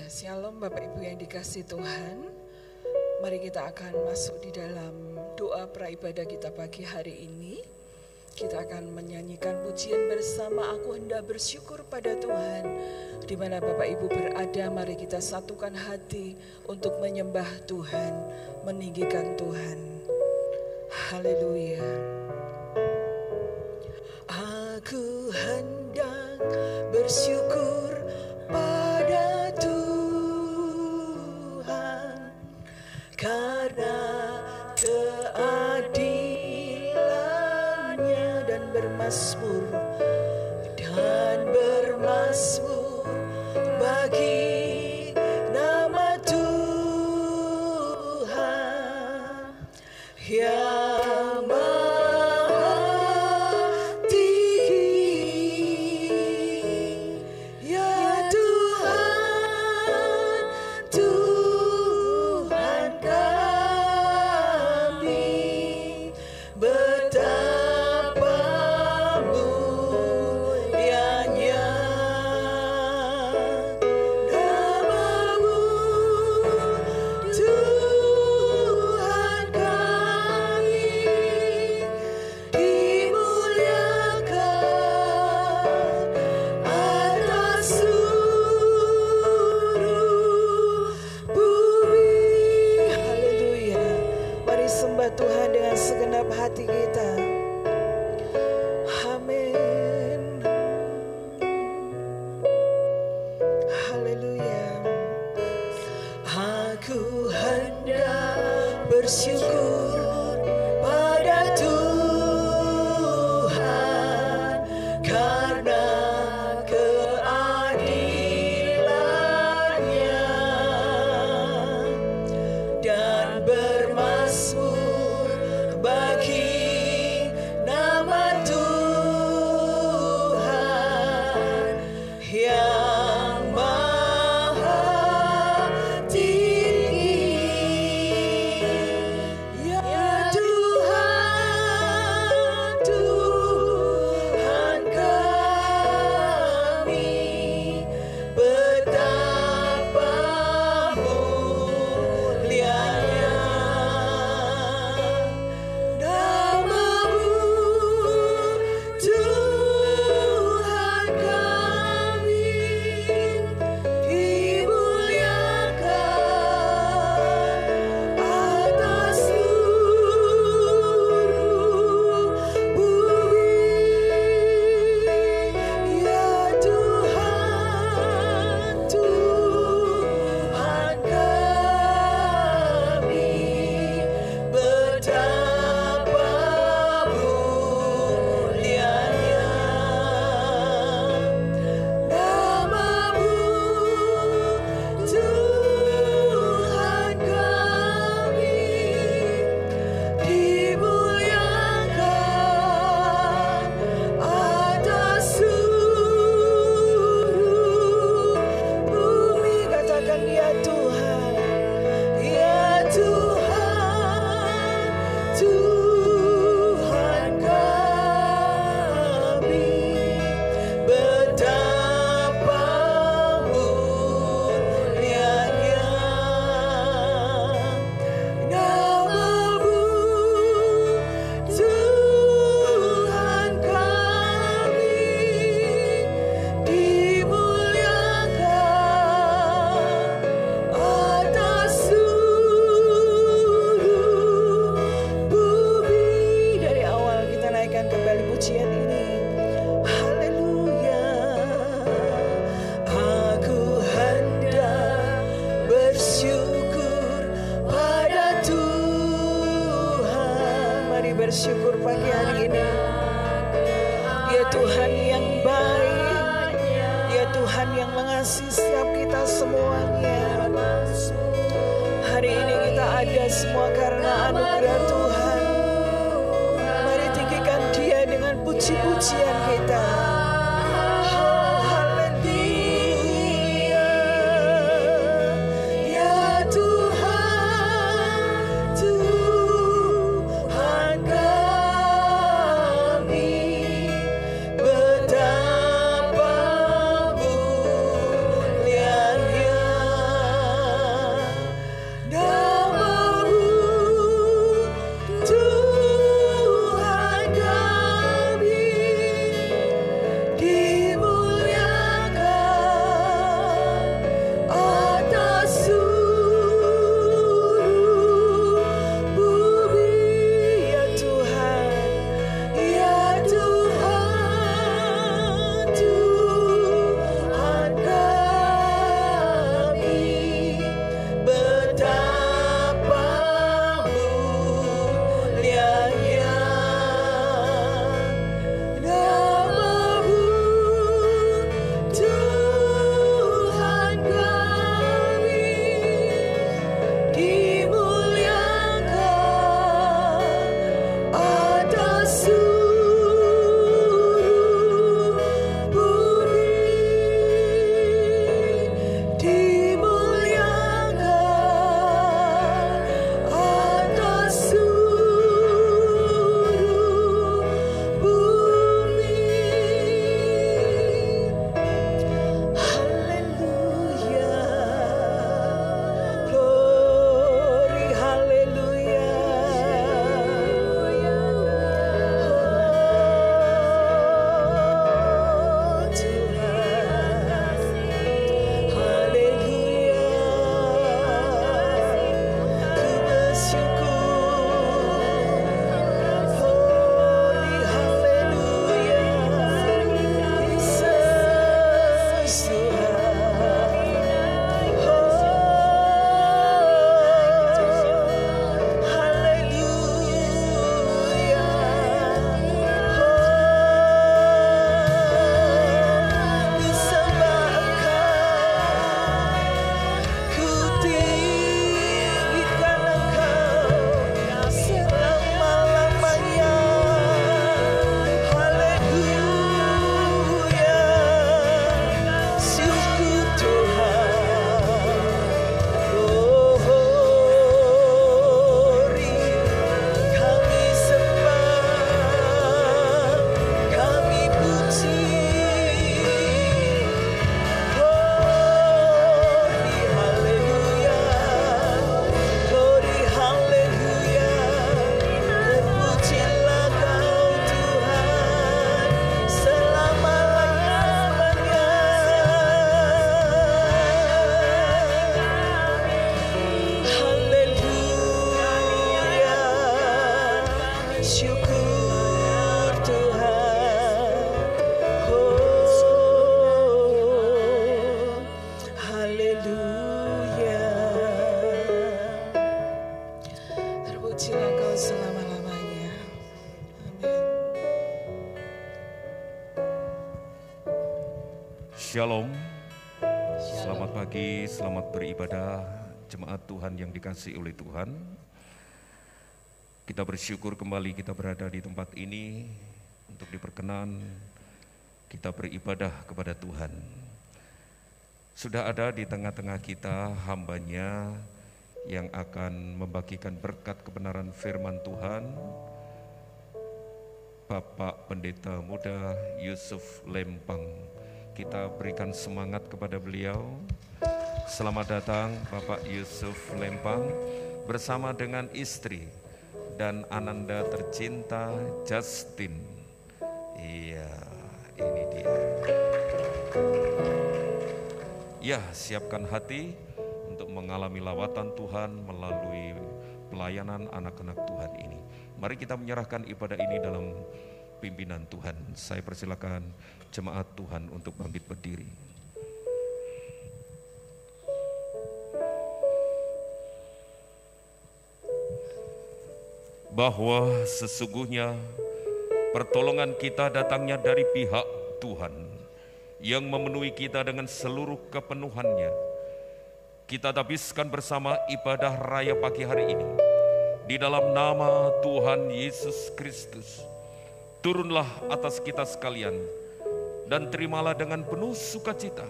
Shalom Bapak Ibu yang dikasihi Tuhan. Mari kita akan masuk di dalam doa praibadah kita pagi hari ini. Kita akan menyanyikan pujian bersama Aku Hendak Bersyukur pada Tuhan. Di mana Bapak Ibu berada, mari kita satukan hati untuk menyembah Tuhan, meninggikan Tuhan. Haleluya. Aku hendak bersyukur pada Tuhan karena keadilannya dan bermasmur bagi nama Tuhan yang maha tinggi. Ya Tuhan, Tuhan kami, betapa mulianya nama-Mu, Tuhan kami, dimuliakan atas seluruh bumi. Haleluya. Mari sembah Tuhan dengan segenap hati kita. Amin. Haleluya. Aku hendak bersyukur pada Tuhan karena keadilannya dan bermasmur bagi nama Tuhan yang maha tinggi. Ya Tuhan, Tuhan kami, betapa mulianya nama-Mu, Tuhan kami, dimuliakan atas seluruh bumi. Ya Tuhan, Tuhan kami, betapa mulianya nama-Mu, Tuhan kami, dimuliakan atas seluruh bumi. Katakan ya Tuhan, ya Tuhan, Tuhan kami, betapa mulianya nama-Mu, Tuhan kami, dimuliakan atas seluruh bumi. Dari awal kita naikkan kembali pujian ini. Haleluya. Aku hendak bersyukur pada Tuhan. Mari bersyukur pagi hari ini. Dia Tuhan yang baik, Dia Tuhan yang mengasihi setiap kita semuanya. Hari ini kita ada semua karena anugerah Tuhan. Mari tinggikan Dia dengan puji-pujian kita. Oh, haleluya. Ya Tuhan, Tuhan kami, betapa mulianya Shalom. Selamat pagi, selamat beribadah jemaat Tuhan yang dikasihi oleh Tuhan. Kita bersyukur kembali kita berada di tempat ini untuk diperkenan kita beribadah kepada Tuhan. Sudah ada di tengah-tengah kita hambanya yang akan membagikan berkat kebenaran firman Tuhan, Bapak Pendeta Muda Yusuf Lempang. Kita berikan semangat kepada beliau. Selamat datang Bapak Yusuf Lempang bersama dengan istri dan ananda tercinta Justin. Iya, ini dia. Ya, siapkan hati untuk mengalami lawatan Tuhan melalui pelayanan anak-anak Tuhan ini. Mari kita menyerahkan ibadah ini dalam pimpinan Tuhan. Saya persilakan jemaat Tuhan untuk bangkit berdiri. Bahwa sesungguhnya pertolongan kita datangnya dari pihak Tuhan yang memenuhi kita dengan seluruh kepenuhannya. Kita habiskan bersama ibadah raya pagi hari ini di dalam nama Tuhan Yesus Kristus. Turunlah atas kita sekalian dan terimalah dengan penuh sukacita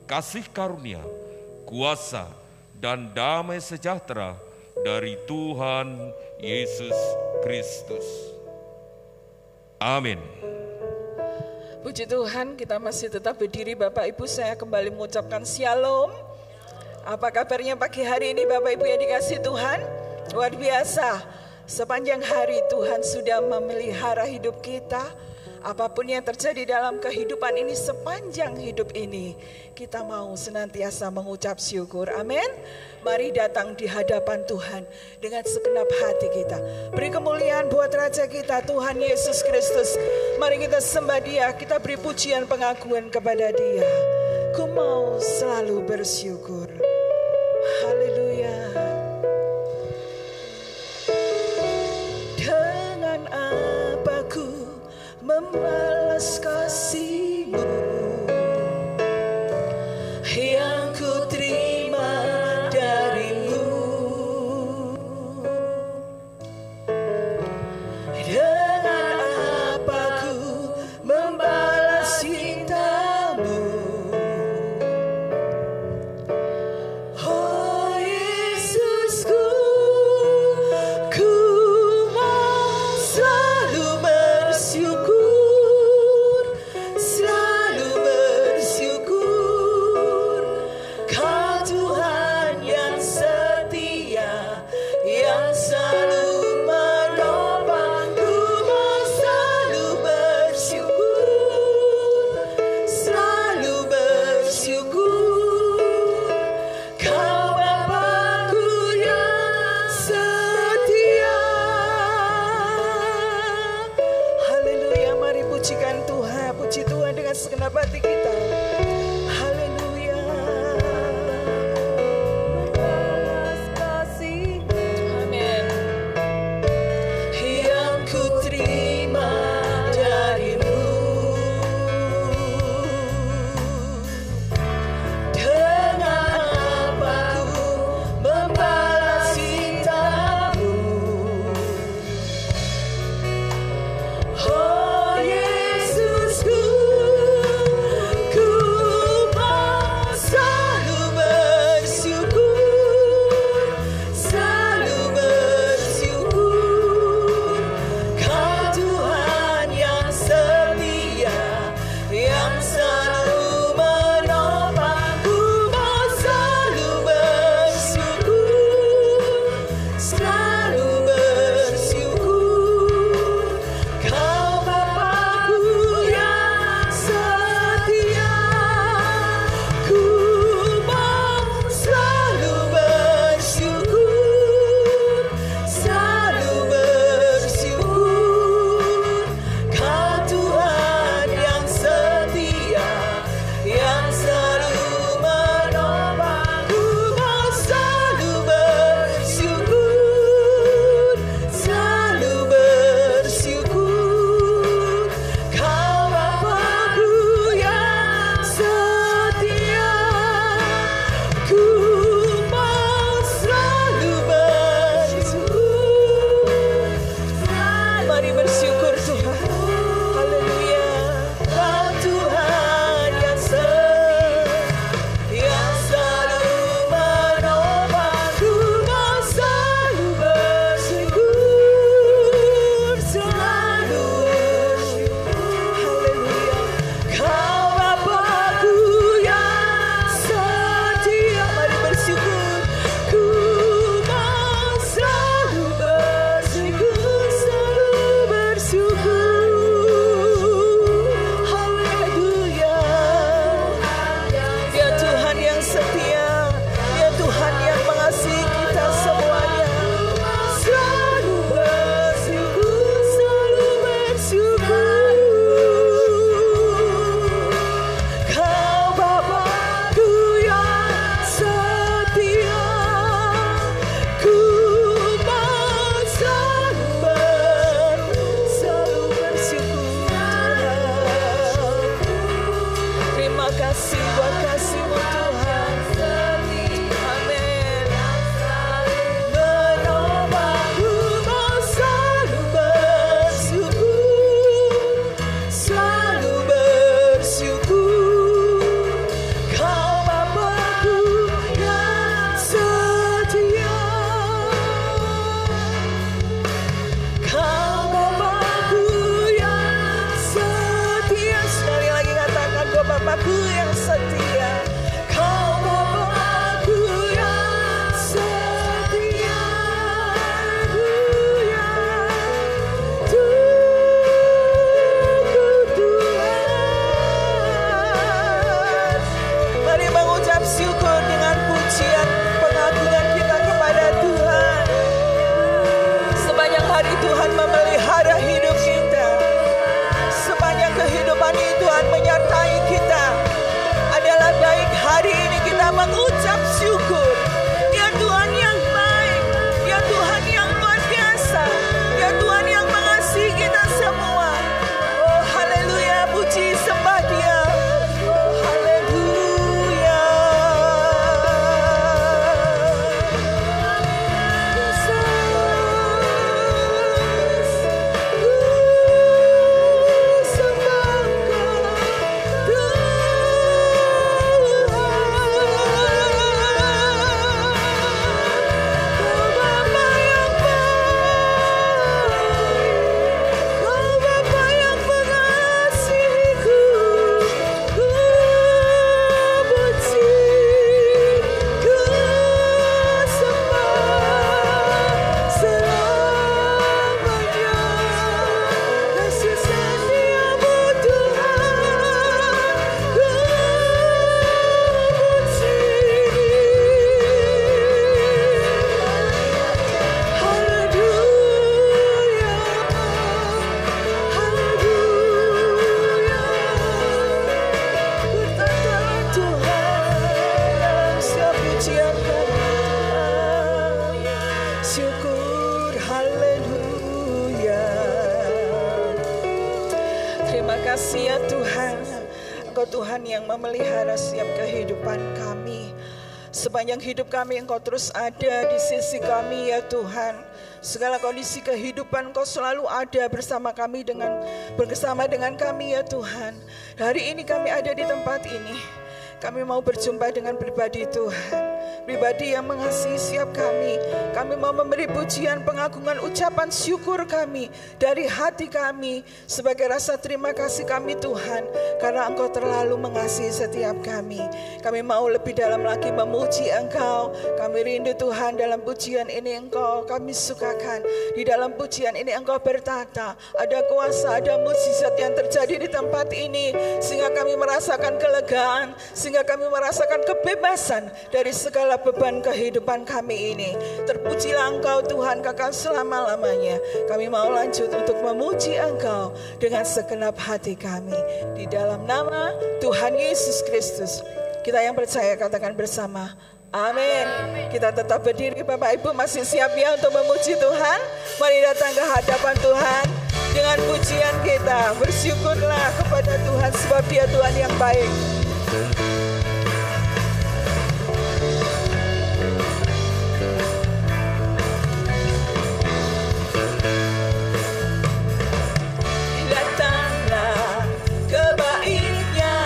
kasih karunia, kuasa dan damai sejahtera dari Tuhan Yesus Kristus. Amin. Puji Tuhan, kita masih tetap berdiri. Bapak Ibu, saya kembali mengucapkan shalom. Apa kabarnya pagi hari ini Bapak Ibu yang dikasihi Tuhan? Luar biasa, sepanjang hari Tuhan sudah memelihara hidup kita. Apapun yang terjadi dalam kehidupan ini, sepanjang hidup ini, kita mau senantiasa mengucap syukur. Amin. Mari datang di hadapan Tuhan dengan segenap hati kita. Beri kemuliaan buat Raja kita, Tuhan Yesus Kristus. Mari kita sembah Dia, kita beri pujian pengakuan kepada Dia. Ku mau selalu bersyukur. Haleluya. Dengan apa ku membalas kasih-Mu yang ku terima dari-Mu. Dengan apa ku membalas cinta-Mu, oh Yesusku, ku mau selalu bersyukur. kasih ya Tuhan. Engkau Tuhan yang memelihara setiap kehidupan kami. Sepanjang hidup kami Engkau terus ada di sisi kami ya Tuhan. Segala kondisi kehidupan Engkau selalu ada bersama kami, bersama dengan kami ya Tuhan. Hari ini kami ada di tempat ini. Kami mau berjumpa dengan pribadi Tuhan, pribadi yang mengasihi setiap kami. Kami mau memberi pujian, pengagungan, ucapan syukur kami dari hati kami sebagai rasa terima kasih kami Tuhan, karena Engkau terlalu mengasihi setiap kami. Kami mau lebih dalam lagi memuji Engkau. Kami rindu Tuhan, dalam pujian ini Engkau kami sukakan. Di dalam pujian ini Engkau bertata, ada kuasa, ada mukjizat yang terjadi di tempat ini, sehingga kami merasakan kelegaan, sehingga kami merasakan kebebasan dari segala beban kehidupan kami ini. Terpujilah Engkau Tuhan kekal selama-lamanya. Kami mau lanjut untuk memuji Engkau dengan segenap hati kami. Di dalam nama Tuhan Yesus Kristus, kita yang percaya katakan bersama, amin. Kita tetap berdiri, Bapak Ibu masih siap ya untuk memuji Tuhan? Mari datang ke hadapan Tuhan dengan pujian kita. Bersyukurlah kepada Tuhan sebab Dia Tuhan yang baik. Datanglah kebaiknya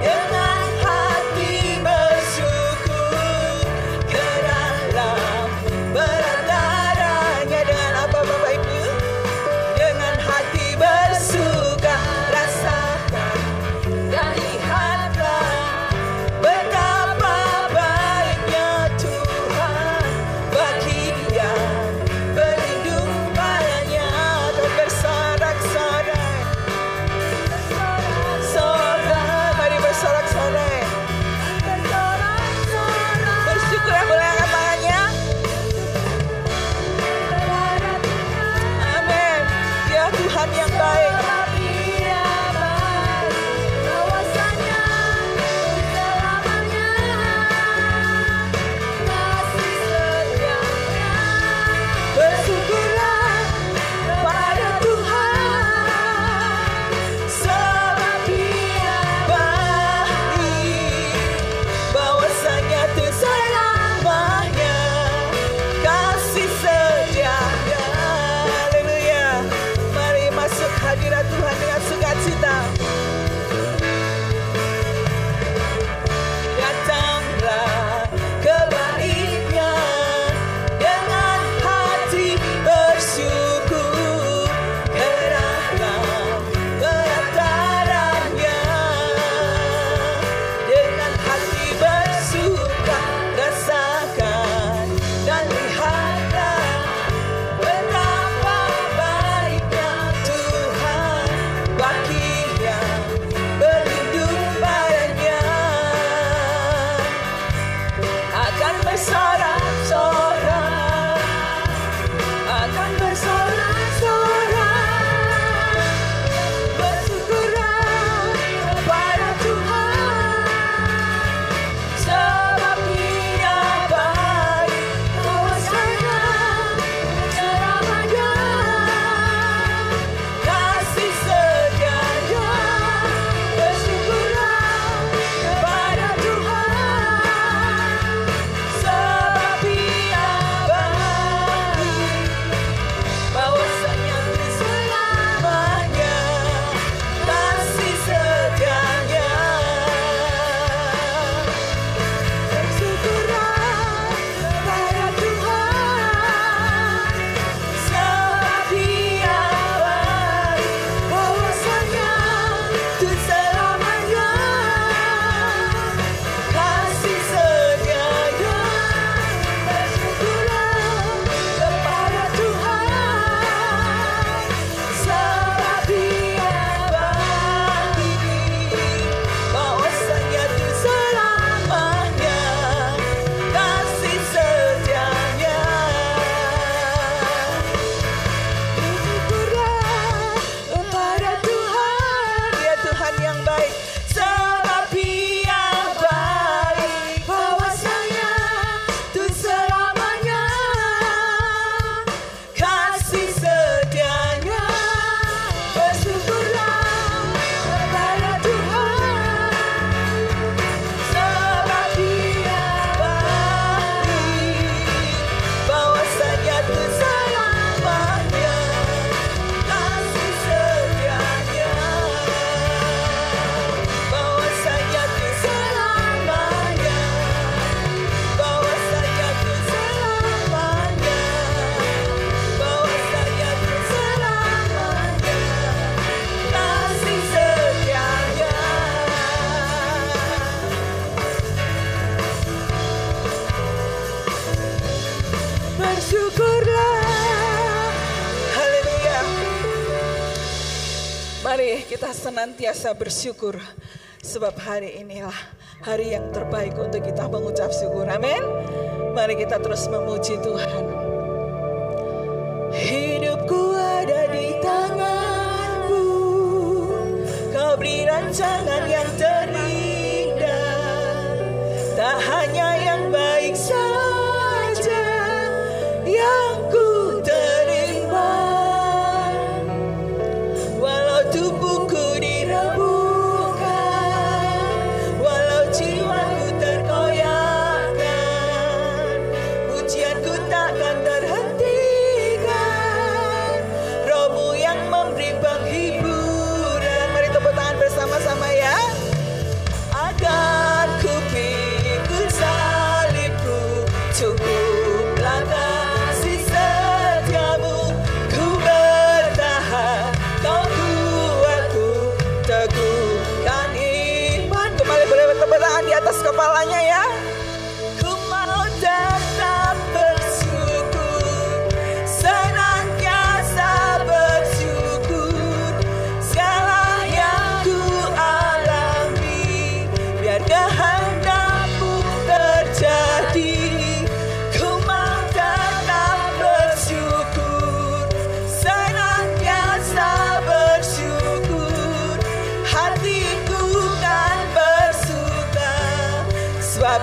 dengan hati bersyukur, kerana berat darahnya. Dengan apa Bapak Ibu? Dengan hati bersuka, rasakan dan lihatlah bersyukurlah. Haleluya. Mari kita senantiasa bersyukur, sebab hari inilah hari yang terbaik untuk kita mengucap syukur. Amin. Mari kita terus memuji Tuhan. Hidupku ada di tangan-Mu, Kau beri rancangan yang terindah, tak hanya yang baik saja yang ku terima. Walau tubuhku dirembukan, walau jiwaku terkoyakkan, pujianku takkan terhentikan. Roh-Mu yang memberi penghiburan. Mari tepuk tangan bersama-sama ya. Agar ku pikul salibku, cukuplah kasih setiamu. Ku bertahan, Kau kuatku, teguhkan iman. Kembali boleh bertepuk tangan di atas kepalanya ya. Ku mau tetap bersyukur, senantiasa bersyukur. Segala yang ku alami, biar kehendak-Mu terjadi. Ku mau tetap bersyukur, senantiasa bersyukur. Hatiku kan bersuka, sebab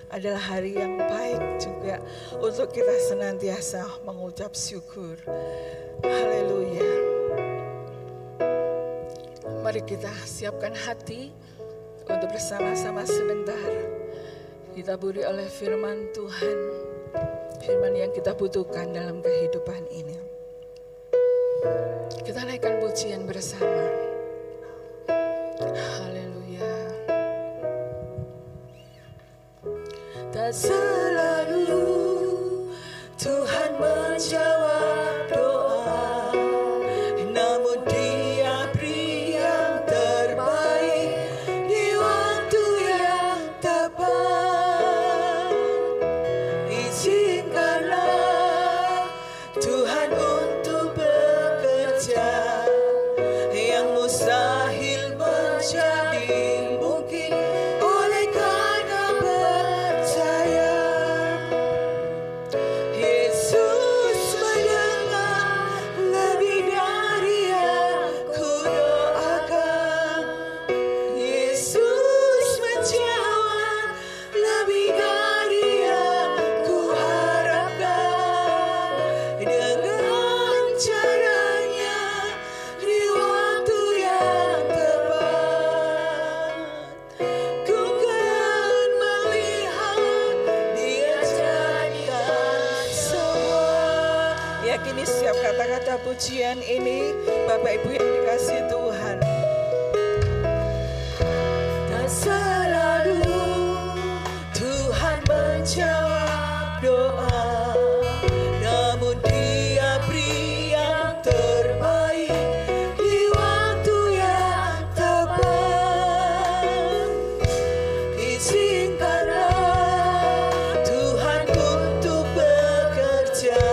adalah hari yang baik juga untuk kita senantiasa mengucap syukur. Haleluya. Mari kita siapkan hati untuk bersama-sama sebentar kita beri oleh firman Tuhan, firman yang kita butuhkan dalam kehidupan ini. Kita naikkan pujian bersama. Haleluya. Tak selalu Tuhan menjawab doa, namun Dia beri yang terbaik di waktu yang tepat. Izinkanlah Tuhan untuk bekerja yang mustahil menjadi mungkin oleh karena percaya. Yesus mendengar lebih dari yang kudoakan. Yesus menjawab lebih dari yang kuharapkan. Dengan caranya di waktu yang tepat, ku kan melihat Dia jadikan semua. Yakini setiap kata-kata pujian ini, Bapak Ibu yang dikasihi Tuhan, tak selalu Tuhan menjawab doa, namun Dia beri yang terbaik di waktu yang tepat. Izinkanlah Tuhan untuk bekerja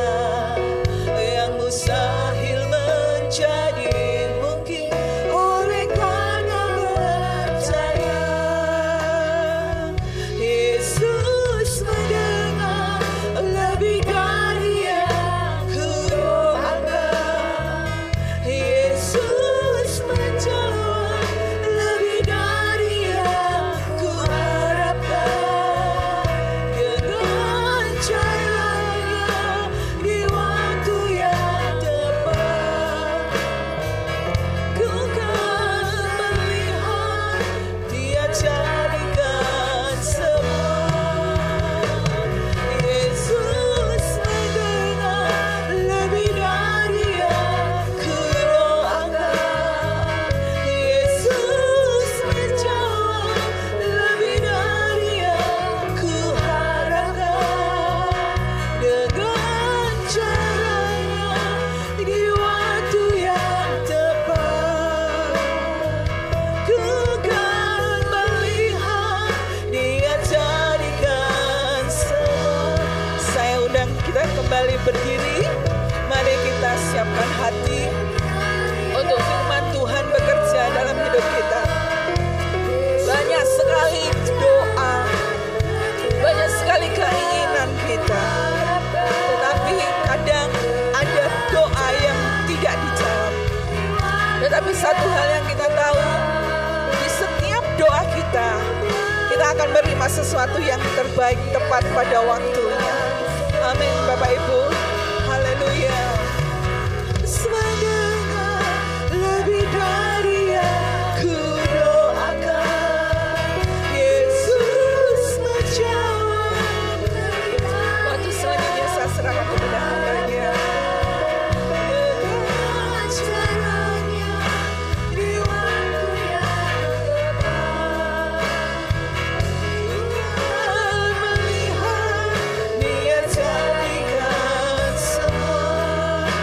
yang mustahil menjadi mungkin oleh karena percaya. Yesus mendengar lebih dari yang kudoakan. Yesus menjawab lebih dari yang kuharapkan. Dengan caranya di waktu yang tepat, ku kan melihat Dia jadikan semua. Yesus mendengar lebih dari yang kudoakan. Yesus menjawab lebih dari yang kuharapkan. Dengan caranya di waktu yang tepat, ku kan melihat Dia jadikan semua. Saya undang kita kembali berdiri. Mari kita siapkan hati untuk firman Tuhan bekerja dalam hidup kita. Banyak sekali doa, banyak sekali keinginan kita, tetapi kadang ada doa yang tidak dijawab. Tetapi satu hal yang kita tahu, di setiap doa kita akan menerima sesuatu yang terbaik tepat pada waktunya. Amin, Bapak Ibu. Haleluya. Mendengar lebih dari yang kudoakan. Yesus menjawab. Waktu selanjutnya saya serahkan kepada hamba-Nya. Dengan caranya di waktu yang tepat, melihat Dia jadikan semua.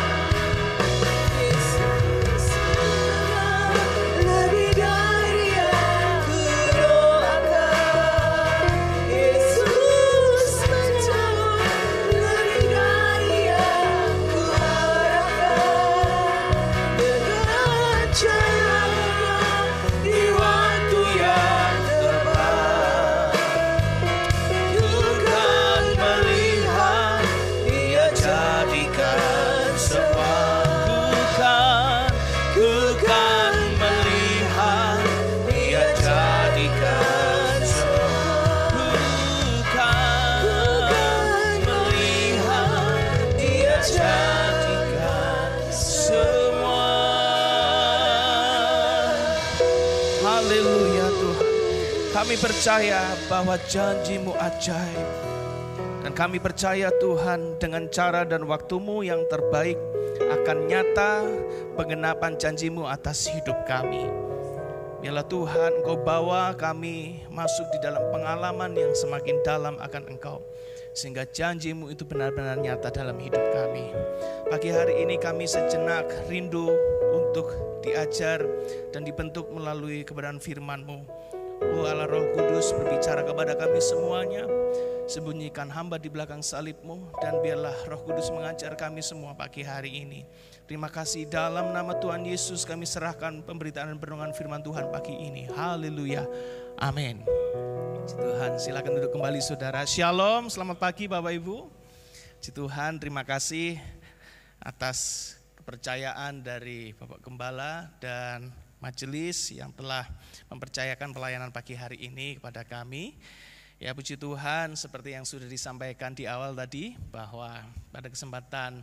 Kami percaya bahwa janji-Mu ajaib. Dan kami percaya Tuhan, dengan cara dan waktu-Mu yang terbaik akan nyata penggenapan janji-Mu atas hidup kami. Biarlah Tuhan Engkau bawa kami masuk di dalam pengalaman yang semakin dalam akan Engkau, sehingga janji-Mu itu benar-benar nyata dalam hidup kami. Pagi hari ini kami sejenak rindu untuk diajar dan dibentuk melalui kebenaran firman-Mu. Oh Allah Roh Kudus, berbicara kepada kami semuanya. Sembunyikan hamba di belakang salib-Mu, dan biarlah Roh Kudus mengajar kami semua pagi hari ini. Terima kasih, dalam nama Tuhan Yesus kami serahkan pemberitaan dan perenungan firman Tuhan pagi ini. Haleluya, amin. Tuhan, silakan duduk kembali saudara. Shalom, selamat pagi Bapak Ibu. Tuhan, terima kasih atas kepercayaan dari Bapak Gembala dan majelis yang telah mempercayakan pelayanan pagi hari ini kepada kami. Ya, puji Tuhan, seperti yang sudah disampaikan di awal tadi, bahwa pada kesempatan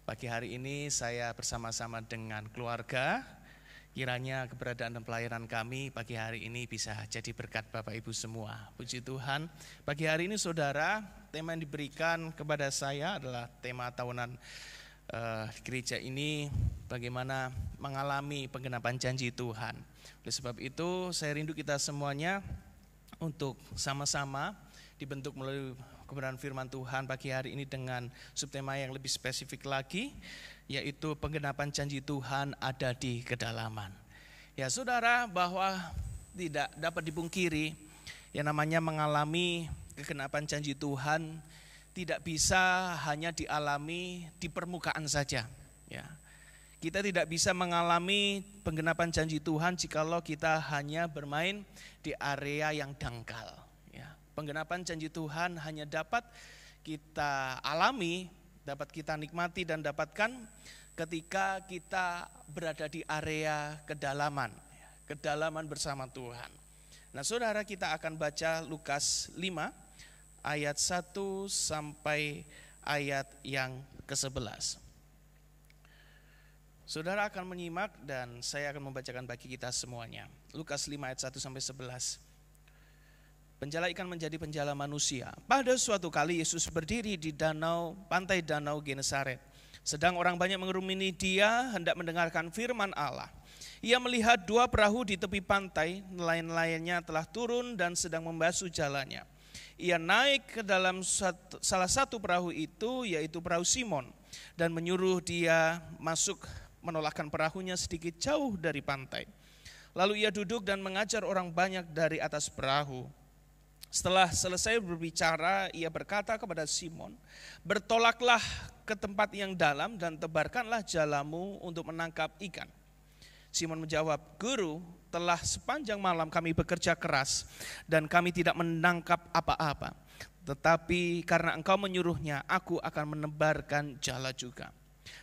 pagi hari ini saya bersama-sama dengan keluarga. Kiranya keberadaan dan pelayanan kami pagi hari ini bisa jadi berkat Bapak Ibu semua. Puji Tuhan, pagi hari ini saudara, tema yang diberikan kepada saya adalah tema tahunan gereja ini, bagaimana mengalami penggenapan janji Tuhan. Oleh sebab itu saya rindu kita semuanya untuk sama-sama dibentuk melalui kebenaran firman Tuhan pagi hari ini dengan subtema yang lebih spesifik lagi, yaitu penggenapan janji Tuhan ada di kedalaman. Ya saudara, bahwa tidak dapat dipungkiri, yang namanya mengalami kegenapan janji Tuhan tidak bisa hanya dialami di permukaan saja. Ya, kita tidak bisa mengalami penggenapan janji Tuhan jikalau kita hanya bermain di area yang dangkal. Ya, penggenapan janji Tuhan hanya dapat kita alami, dapat kita nikmati dan dapatkan ketika kita berada di area kedalaman, kedalaman bersama Tuhan. Nah saudara, kita akan baca Lukas 5 ayat 1 sampai ayat yang ke-11. Saudara akan menyimak dan saya akan membacakan bagi kita semuanya. Lukas 5 ayat 1 sampai 11. Penjala ikan menjadi penjala manusia. Pada suatu kali Yesus berdiri di pantai danau Genesaret. Sedang orang banyak mengerumuni dia hendak mendengarkan firman Allah. Ia melihat dua perahu di tepi pantai, nelayan-nelayannya telah turun dan sedang membasuh jalannya. Ia naik ke dalam salah satu perahu itu, yaitu perahu Simon, dan menyuruh dia masuk menolakkan perahunya sedikit jauh dari pantai. Lalu ia duduk dan mengajar orang banyak dari atas perahu. Setelah selesai berbicara, ia berkata kepada Simon, "Bertolaklah ke tempat yang dalam dan tebarkanlah jalamu untuk menangkap ikan." Simon menjawab, "Guru, telah sepanjang malam kami bekerja keras dan kami tidak menangkap apa-apa. Tetapi karena engkau menyuruhnya, aku akan menebarkan jala juga."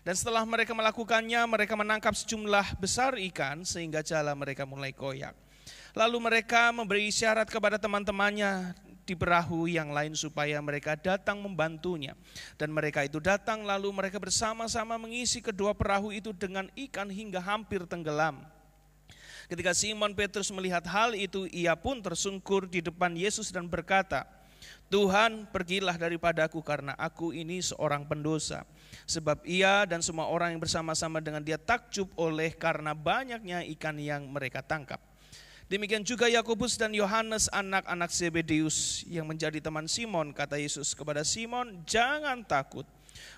Dan setelah mereka melakukannya, mereka menangkap sejumlah besar ikan sehingga jala mereka mulai koyak. Lalu mereka memberi isyarat kepada teman-temannya di perahu yang lain supaya mereka datang membantunya. Dan mereka itu datang, lalu mereka bersama-sama mengisi kedua perahu itu dengan ikan hingga hampir tenggelam. Ketika Simon Petrus melihat hal itu, ia pun tersungkur di depan Yesus dan berkata, "Tuhan, pergilah daripadaku karena aku ini seorang pendosa." Sebab ia dan semua orang yang bersama-sama dengan dia takjub oleh karena banyaknya ikan yang mereka tangkap. Demikian juga Yakobus dan Yohanes, anak-anak Zebedeus yang menjadi teman Simon. Kata Yesus kepada Simon, "Jangan takut.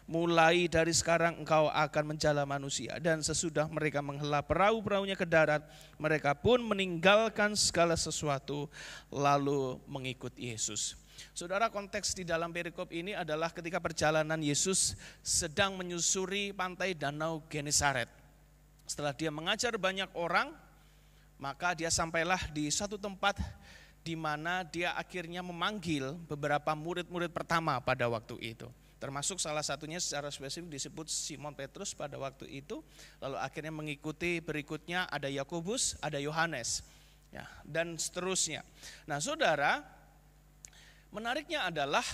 Mulai dari sekarang engkau akan menjala manusia." Dan sesudah mereka menghela perahu-perahunya ke darat, mereka pun meninggalkan segala sesuatu lalu mengikut Yesus. Saudara, konteks di dalam perikop ini adalah ketika perjalanan Yesus sedang menyusuri pantai danau Genesaret. Setelah dia mengajar banyak orang, maka dia sampailah di satu tempat di mana dia akhirnya memanggil beberapa murid-murid pertama pada waktu itu. Termasuk salah satunya secara spesifik disebut Simon Petrus pada waktu itu. Lalu akhirnya mengikuti berikutnya ada Yakobus, ada Yohanes, ya, dan seterusnya. Nah saudara, menariknya adalah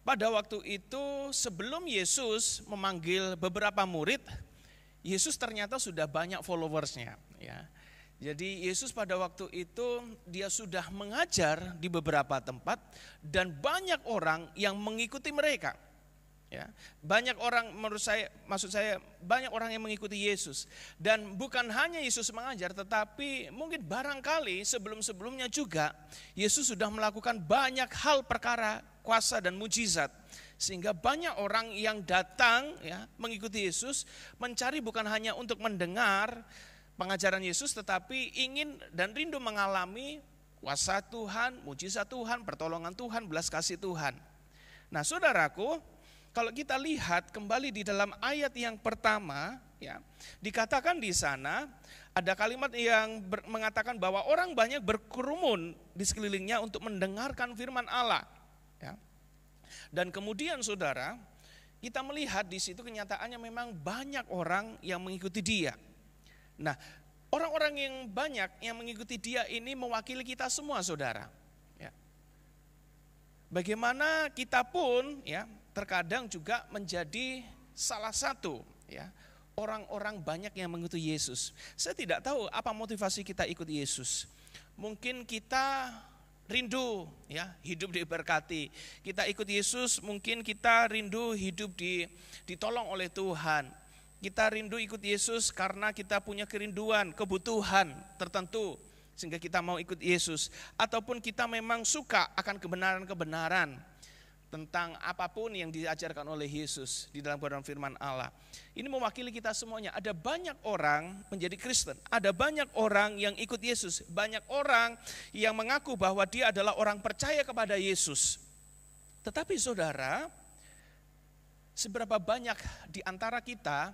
pada waktu itu sebelum Yesus memanggil beberapa murid, Yesus ternyata sudah banyak followersnya. Ya. Jadi Yesus pada waktu itu dia sudah mengajar di beberapa tempat dan banyak orang yang mengikuti mereka. Ya, banyak orang maksud saya banyak orang yang mengikuti Yesus. Dan bukan hanya Yesus mengajar, tetapi mungkin barangkali sebelum-sebelumnya juga Yesus sudah melakukan banyak hal perkara kuasa dan mujizat. Sehingga banyak orang yang datang ya mengikuti Yesus mencari bukan hanya untuk mendengar pengajaran Yesus, tetapi ingin dan rindu mengalami kuasa Tuhan, mujizat Tuhan, pertolongan Tuhan, belas kasih Tuhan. Nah, saudaraku, kalau kita lihat kembali di dalam ayat yang pertama, ya, dikatakan di sana ada kalimat yang mengatakan bahwa orang banyak berkerumun di sekelilingnya untuk mendengarkan firman Allah. Ya. Dan kemudian saudara, kita melihat di situ kenyataannya memang banyak orang yang mengikuti dia. Nah, orang-orang yang banyak yang mengikuti dia ini mewakili kita semua, saudara. Ya. Bagaimana kita pun, ya, terkadang juga menjadi salah satu, ya, orang-orang banyak yang mengikuti Yesus. Saya tidak tahu apa motivasi kita ikut Yesus. Mungkin kita rindu, ya, hidup diberkati. Kita ikut Yesus, mungkin kita rindu hidup ditolong oleh Tuhan. Kita rindu ikut Yesus karena kita punya kerinduan, kebutuhan tertentu sehingga kita mau ikut Yesus. Ataupun kita memang suka akan kebenaran-kebenaran tentang apapun yang diajarkan oleh Yesus di dalam kebenaran firman Allah. Ini mewakili kita semuanya. Ada banyak orang menjadi Kristen, ada banyak orang yang ikut Yesus, banyak orang yang mengaku bahwa dia adalah orang percaya kepada Yesus. Tetapi saudara, seberapa banyak di antara kita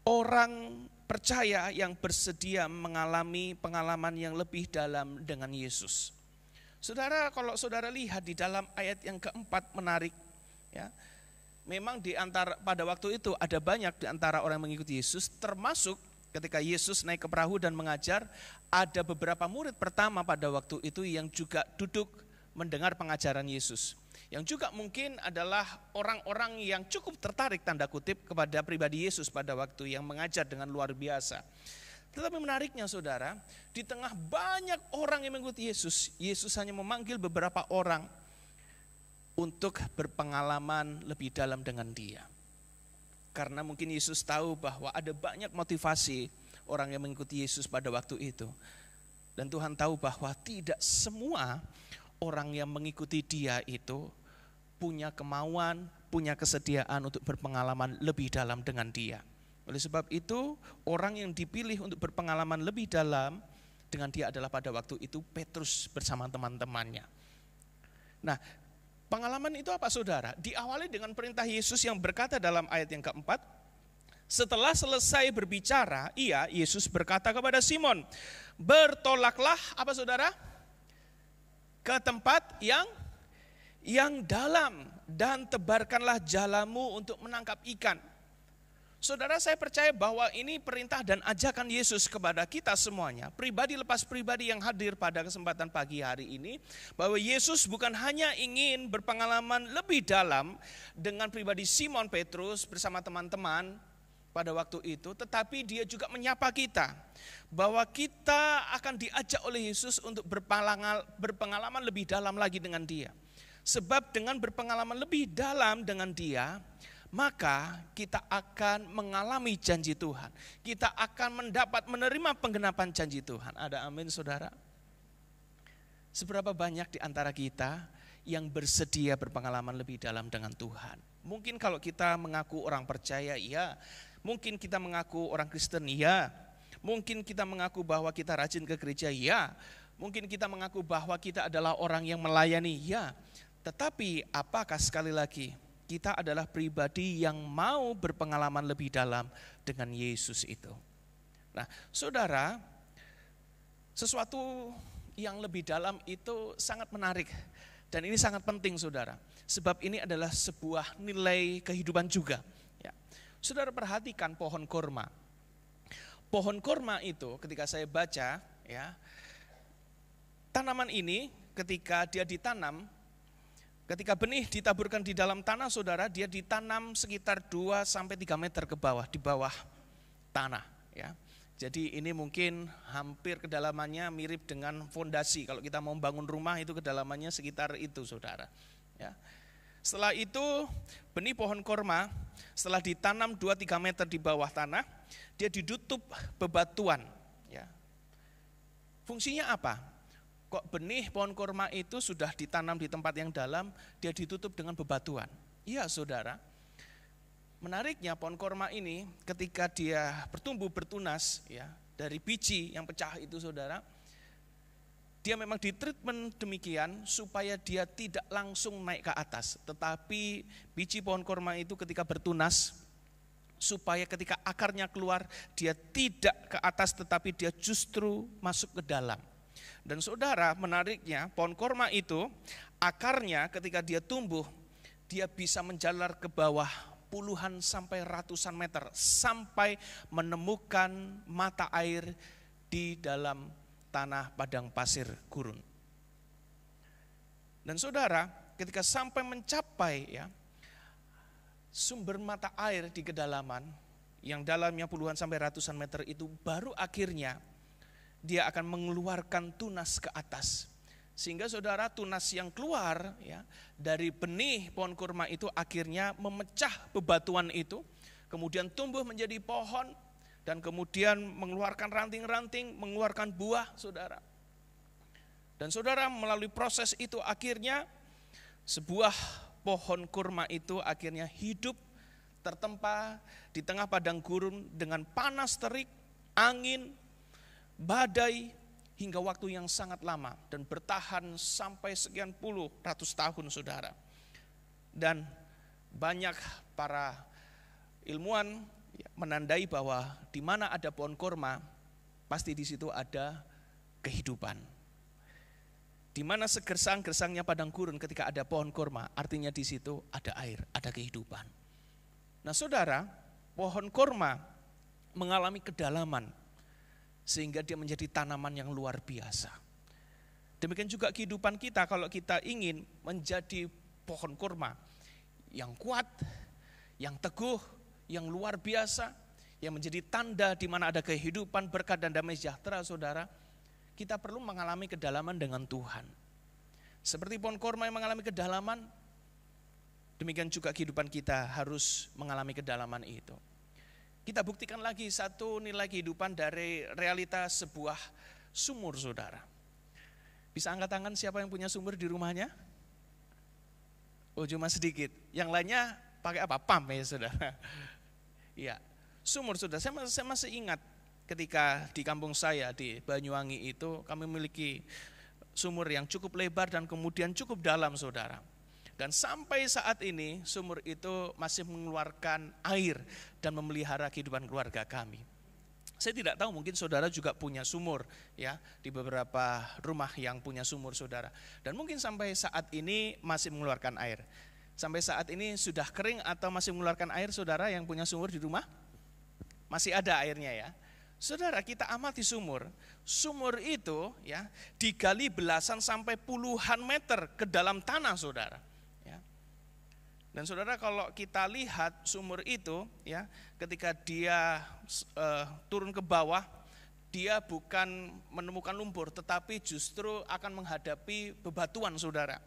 orang percaya yang bersedia mengalami pengalaman yang lebih dalam dengan Yesus? Saudara, kalau saudara lihat di dalam ayat yang keempat menarik, ya. Memang di antara pada waktu itu ada banyak di antara orang yang mengikuti Yesus, termasuk ketika Yesus naik ke perahu dan mengajar, ada beberapa murid pertama pada waktu itu yang juga duduk mendengar pengajaran Yesus. Yang juga mungkin adalah orang-orang yang cukup tertarik tanda kutip kepada pribadi Yesus pada waktu yang mengajar dengan luar biasa. Tetapi menariknya saudara, di tengah banyak orang yang mengikuti Yesus, Yesus hanya memanggil beberapa orang untuk berpengalaman lebih dalam dengan dia. Karena mungkin Yesus tahu bahwa ada banyak motivasi orang yang mengikuti Yesus pada waktu itu. Dan Tuhan tahu bahwa tidak semua orang yang mengikuti dia itu punya kemauan, punya kesediaan untuk berpengalaman lebih dalam dengan dia. Oleh sebab itu, orang yang dipilih untuk berpengalaman lebih dalam dengan dia adalah pada waktu itu Petrus bersama teman-temannya. Nah, pengalaman itu apa saudara? Diawali dengan perintah Yesus yang berkata dalam ayat yang keempat, setelah selesai berbicara, Yesus berkata kepada Simon, bertolaklah apa saudara? Ke tempat yang dalam dan tebarkanlah jalamu untuk menangkap ikan. Saudara, saya percaya bahwa ini perintah dan ajakan Yesus kepada kita semuanya, pribadi lepas pribadi yang hadir pada kesempatan pagi hari ini, bahwa Yesus bukan hanya ingin berpengalaman lebih dalam dengan pribadi Simon Petrus bersama teman-teman pada waktu itu, tetapi dia juga menyapa kita, bahwa kita akan diajak oleh Yesus untuk berpengalaman lebih dalam lagi dengan dia. Sebab dengan berpengalaman lebih dalam dengan dia, maka kita akan mengalami janji Tuhan. Kita akan menerima penggenapan janji Tuhan. Ada amin saudara? Seberapa banyak di antara kita yang bersedia berpengalaman lebih dalam dengan Tuhan? Mungkin kalau kita mengaku orang percaya, iya. Mungkin kita mengaku orang Kristen, iya. Mungkin kita mengaku bahwa kita rajin ke gereja, iya. Mungkin kita mengaku bahwa kita adalah orang yang melayani, iya. Tetapi apakah sekali lagi kita adalah pribadi yang mau berpengalaman lebih dalam dengan Yesus itu? Nah, saudara, sesuatu yang lebih dalam itu sangat menarik dan ini sangat penting, saudara. Sebab ini adalah sebuah nilai kehidupan juga. Ya. Saudara perhatikan pohon korma. Pohon korma itu ketika saya baca, ya, tanaman ini ketika dia ditanam, ketika benih ditaburkan di dalam tanah, saudara, dia ditanam sekitar 2-3 meter ke bawah, di bawah tanah. Ya. Jadi ini mungkin hampir kedalamannya mirip dengan fondasi. Kalau kita mau bangun rumah itu kedalamannya sekitar itu, saudara. Ya. Setelah itu benih pohon korma setelah ditanam 2-3 meter di bawah tanah, dia ditutup bebatuan. Ya. Fungsinya apa? Kok benih pohon korma itu sudah ditanam di tempat yang dalam, dia ditutup dengan bebatuan? Iya, saudara. Menariknya pohon korma ini ketika dia bertumbuh bertunas ya dari biji yang pecah itu, saudara, dia memang ditreatment demikian supaya dia tidak langsung naik ke atas, tetapi biji pohon korma itu ketika bertunas supaya ketika akarnya keluar dia tidak ke atas tetapi dia justru masuk ke dalam. Dan saudara, menariknya pohon korma itu akarnya ketika dia tumbuh dia bisa menjalar ke bawah puluhan sampai ratusan meter sampai menemukan mata air di dalam tanah padang pasir gurun. Dan saudara, ketika sampai mencapai ya sumber mata air di kedalaman yang dalamnya puluhan sampai ratusan meter itu, baru akhirnya dia akan mengeluarkan tunas ke atas. Sehingga saudara, tunas yang keluar ya dari benih pohon kurma itu akhirnya memecah bebatuan itu, kemudian tumbuh menjadi pohon dan kemudian mengeluarkan ranting-ranting, mengeluarkan buah, saudara. Dan saudara, melalui proses itu akhirnya sebuah pohon kurma itu akhirnya hidup tertempa di tengah padang gurun dengan panas terik, angin, badai, hingga waktu yang sangat lama dan bertahan sampai sekian puluh ratus tahun, saudara. Dan banyak para ilmuwan menandai bahwa di mana ada pohon korma, pasti di situ ada kehidupan. Di mana segersang-gersangnya padang gurun ketika ada pohon korma, artinya di situ ada air, ada kehidupan. Nah, saudara, pohon korma mengalami kedalaman sehingga dia menjadi tanaman yang luar biasa. Demikian juga kehidupan kita, kalau kita ingin menjadi pohon kurma yang kuat, yang teguh, yang luar biasa, yang menjadi tanda di mana ada kehidupan, berkat dan damai sejahtera, saudara, kita perlu mengalami kedalaman dengan Tuhan. Seperti pohon kurma yang mengalami kedalaman, demikian juga kehidupan kita harus mengalami kedalaman itu. Kita buktikan lagi satu nilai kehidupan dari realitas sebuah sumur, saudara. Bisa angkat tangan siapa yang punya sumur di rumahnya? Oh, cuma sedikit. Yang lainnya pakai apa? Pump ya, saudara. Iya, sumur, saudara. Saya masih ingat ketika di kampung saya di Banyuwangi itu kami memiliki sumur yang cukup lebar dan kemudian cukup dalam, saudara. Dan sampai saat ini sumur itu masih mengeluarkan air dan memelihara kehidupan keluarga kami. Saya tidak tahu, mungkin saudara juga punya sumur ya, di beberapa rumah yang punya sumur, saudara. Dan mungkin sampai saat ini masih mengeluarkan air. Sampai saat ini sudah kering atau masih mengeluarkan air, saudara yang punya sumur di rumah? Masih ada airnya ya. Saudara, kita amati sumur. Sumur itu ya digali belasan sampai puluhan meter ke dalam tanah, saudara. Dan saudara, kalau kita lihat sumur itu ya, ketika dia turun ke bawah, dia bukan menemukan lumpur, tetapi justru akan menghadapi bebatuan, saudara.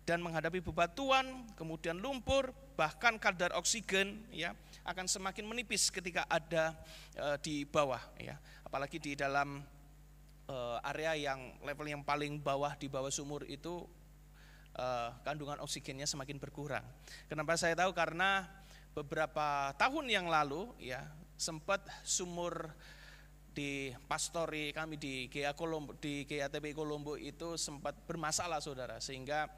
Dan menghadapi bebatuan, kemudian lumpur, bahkan kadar oksigen ya akan semakin menipis ketika ada di bawah ya. Apalagi di dalam area yang level yang paling bawah di bawah sumur itu kandungan oksigennya semakin berkurang. Kenapa saya tahu? Karena beberapa tahun yang lalu ya sempat sumur di pastori kami di GATP Kolombo itu sempat bermasalah, saudara, sehingga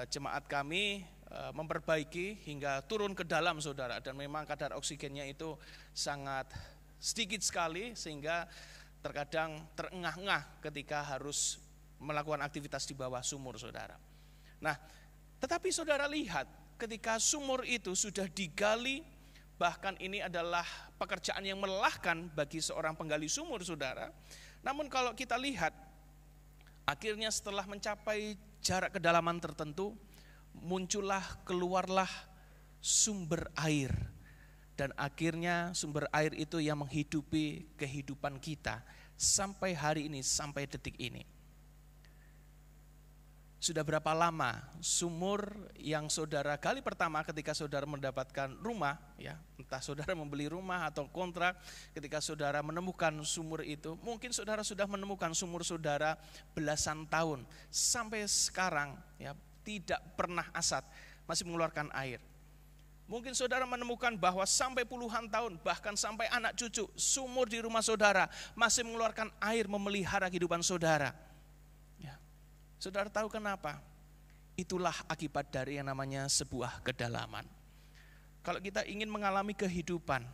jemaat kami memperbaiki hingga turun ke dalam, saudara, dan memang kadar oksigennya itu sangat sedikit sekali sehingga terkadang terengah-engah ketika harus melakukan aktivitas di bawah sumur, saudara. Nah, tetapi saudara lihat ketika sumur itu sudah digali, bahkan ini adalah pekerjaan yang melelahkan bagi seorang penggali sumur, saudara. Namun kalau kita lihat, akhirnya setelah mencapai jarak kedalaman tertentu, keluarlah sumber air. dan akhirnya sumber air itu yang menghidupi kehidupan kita sampai hari ini, sampai detik ini. Sudah berapa lama sumur yang saudara gali pertama ketika saudara mendapatkan rumah, ya, entah saudara membeli rumah atau kontrak, ketika saudara menemukan sumur itu, mungkin saudara sudah menemukan sumur saudara belasan tahun sampai sekarang, ya, tidak pernah asat, masih mengeluarkan air. Mungkin saudara menemukan bahwa sampai puluhan tahun, bahkan sampai anak cucu, sumur di rumah saudara masih mengeluarkan air memelihara kehidupan saudara. Saudara tahu kenapa? Itulah akibat dari yang namanya sebuah kedalaman. Kalau kita ingin mengalami kehidupan,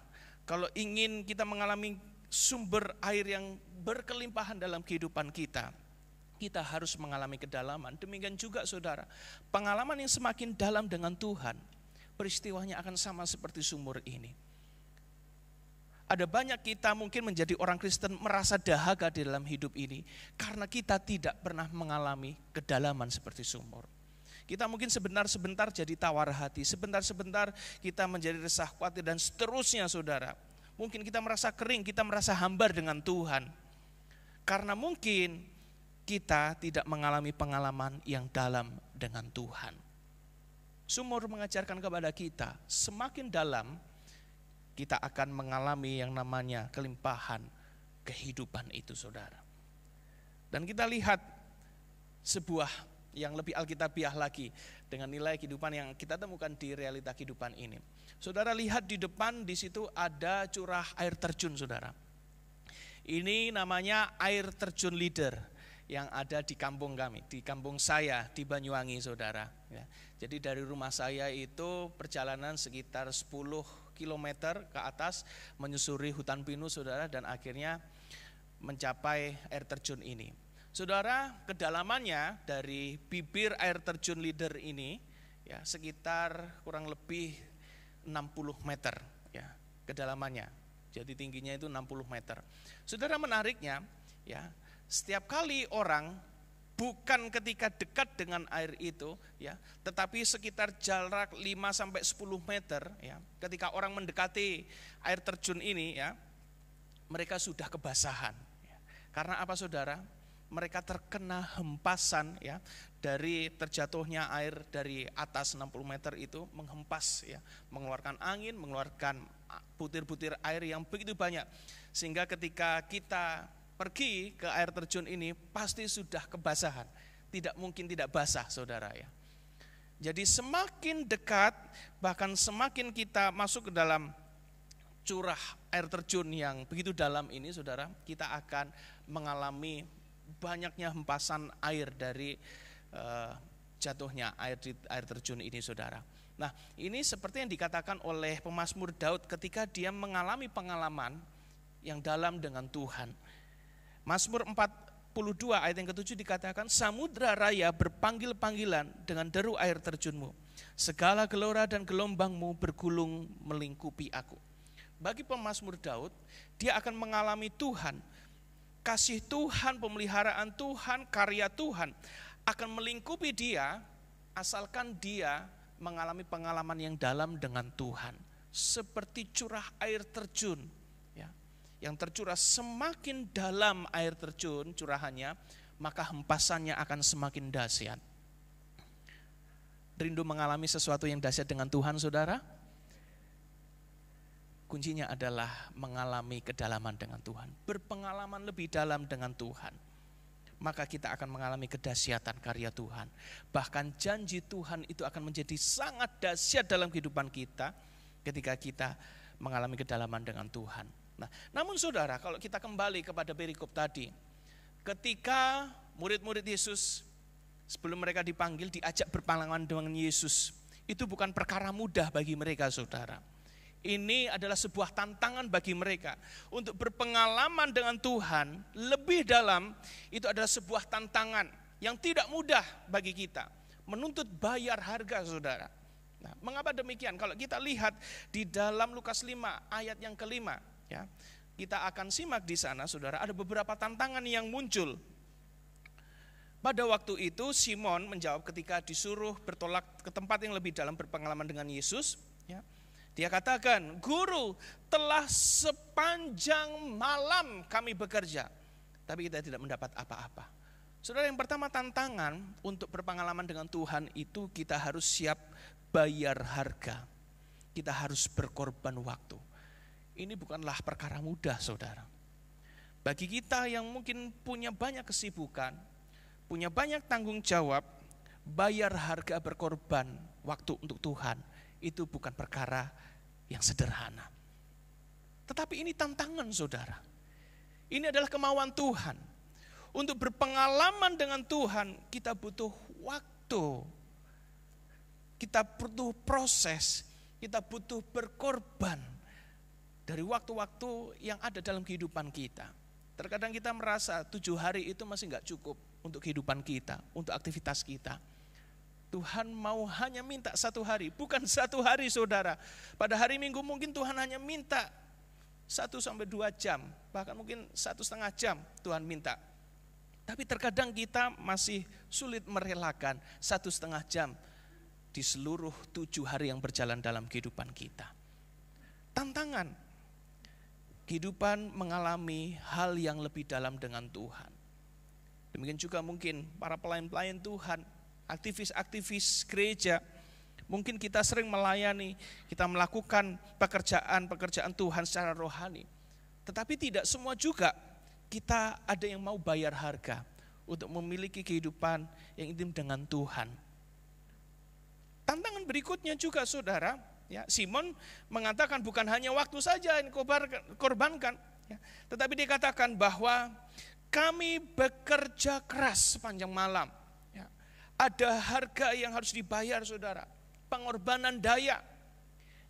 kalau ingin kita mengalami sumber air yang berkelimpahan dalam kehidupan kita, kita harus mengalami kedalaman. Demikian juga saudara, pengalaman yang semakin dalam dengan Tuhan, peristiwanya akan sama seperti sumur ini. Ada banyak kita mungkin menjadi orang Kristen merasa dahaga di dalam hidup ini karena kita tidak pernah mengalami kedalaman seperti sumur. Kita mungkin sebentar-sebentar jadi tawar hati, sebentar-sebentar kita menjadi resah, khawatir dan seterusnya saudara. Mungkin kita merasa kering, kita merasa hambar dengan Tuhan. Karena mungkin kita tidak mengalami pengalaman yang dalam dengan Tuhan. Sumur mengajarkan kepada kita, semakin dalam kita akan mengalami yang namanya kelimpahan kehidupan itu saudara. Dan kita lihat sebuah yang lebih alkitabiah lagi dengan nilai kehidupan yang kita temukan di realita kehidupan ini. Saudara lihat di depan, di situ ada curah air terjun saudara. Ini namanya air terjun Leader yang ada di kampung kami, di kampung saya di Banyuwangi saudara. Ya. Jadi dari rumah saya itu perjalanan sekitar 10 kilometer ke atas menyusuri hutan pinus saudara, dan akhirnya mencapai air terjun ini. Saudara, kedalamannya dari bibir air terjun Leader ini ya sekitar kurang lebih 60 meter ya kedalamannya. Jadi tingginya itu 60 meter. Saudara, menariknya ya, setiap kali orang bukan ketika dekat dengan air itu ya, tetapi sekitar jarak 5 sampai 10 meter ya, ketika orang mendekati air terjun ini ya, mereka sudah kebasahan. Ya. Karena apa saudara? Mereka terkena hempasan ya dari terjatuhnya air dari atas 60 meter itu, menghempas ya, mengeluarkan angin, mengeluarkan butir-butir air yang begitu banyak, sehingga ketika kita pergi ke air terjun ini pasti sudah kebasahan, tidak mungkin tidak basah saudara ya. Jadi semakin dekat, bahkan semakin kita masuk ke dalam curah air terjun yang begitu dalam ini saudara, kita akan mengalami banyaknya hempasan air dari jatuhnya air di air terjun ini saudara. Nah, ini seperti yang dikatakan oleh pemazmur Daud ketika dia mengalami pengalaman yang dalam dengan Tuhan. Mazmur 42 ayat yang ke-7 dikatakan, samudra raya berpanggil-panggilan dengan deru air terjunmu. Segala gelora dan gelombangmu bergulung melingkupi aku. Bagi pemazmur Daud, dia akan mengalami Tuhan, kasih Tuhan, pemeliharaan Tuhan, karya Tuhan akan melingkupi dia asalkan dia mengalami pengalaman yang dalam dengan Tuhan. Seperti curah air terjun yang tercurah, semakin dalam air terjun curahannya, maka hempasannya akan semakin dahsyat. Rindu mengalami sesuatu yang dahsyat dengan Tuhan saudara? Kuncinya adalah mengalami kedalaman dengan Tuhan, berpengalaman lebih dalam dengan Tuhan. Maka kita akan mengalami kedahsyatan karya Tuhan. Bahkan janji Tuhan itu akan menjadi sangat dahsyat dalam kehidupan kita ketika kita mengalami kedalaman dengan Tuhan. Nah, namun saudara, kalau kita kembali kepada perikop tadi, ketika murid-murid Yesus sebelum mereka dipanggil diajak berpengalaman dengan Yesus, itu bukan perkara mudah bagi mereka saudara. Ini adalah sebuah tantangan bagi mereka untuk berpengalaman dengan Tuhan lebih dalam. Itu adalah sebuah tantangan yang tidak mudah bagi kita, menuntut bayar harga saudara. Nah, mengapa demikian? Kalau kita lihat di dalam Lukas 5 ayat yang ke-5 ya, kita akan simak di sana saudara, ada beberapa tantangan yang muncul. Pada waktu itu Simon menjawab ketika disuruh bertolak ke tempat yang lebih dalam berpengalaman dengan Yesus ya. Dia katakan, "Guru, telah sepanjang malam kami bekerja, tapi kita tidak mendapat apa-apa." Saudara, yang pertama tantangan untuk berpengalaman dengan Tuhan itu kita harus siap bayar harga. Kita harus berkorban waktu. Ini bukanlah perkara mudah, saudara. Bagi kita yang mungkin punya banyak kesibukan, punya banyak tanggung jawab, bayar harga berkorban waktu untuk Tuhan itu bukan perkara yang sederhana. Tetapi ini tantangan, saudara. Ini adalah kemauan Tuhan. Untuk berpengalaman dengan Tuhan, kita butuh waktu. Kita butuh proses, kita butuh berkorban dari waktu-waktu yang ada dalam kehidupan kita. Terkadang kita merasa 7 hari itu masih enggak cukup untuk kehidupan kita, untuk aktivitas kita. Tuhan mau hanya minta 1 hari, bukan 1 hari, saudara. Pada hari Minggu mungkin Tuhan hanya minta 1-2 jam, bahkan mungkin 1,5 jam Tuhan minta. Tapi terkadang kita masih sulit merelakan 1,5 jam di seluruh 7 hari yang berjalan dalam kehidupan kita. Tantangan, kehidupan mengalami hal yang lebih dalam dengan Tuhan. Demikian juga mungkin para pelayan-pelayan Tuhan, aktivis-aktivis gereja, mungkin kita sering melayani, kita melakukan pekerjaan Tuhan secara rohani. Tetapi tidak semua juga kita ada yang mau bayar harga untuk memiliki kehidupan yang intim dengan Tuhan. Tantangan berikutnya juga, saudara, ya, Simon mengatakan bukan hanya waktu saja yang korbankan, ya, tetapi dia katakan bahwa kami bekerja keras sepanjang malam. Ada harga yang harus dibayar, saudara. Pengorbanan daya,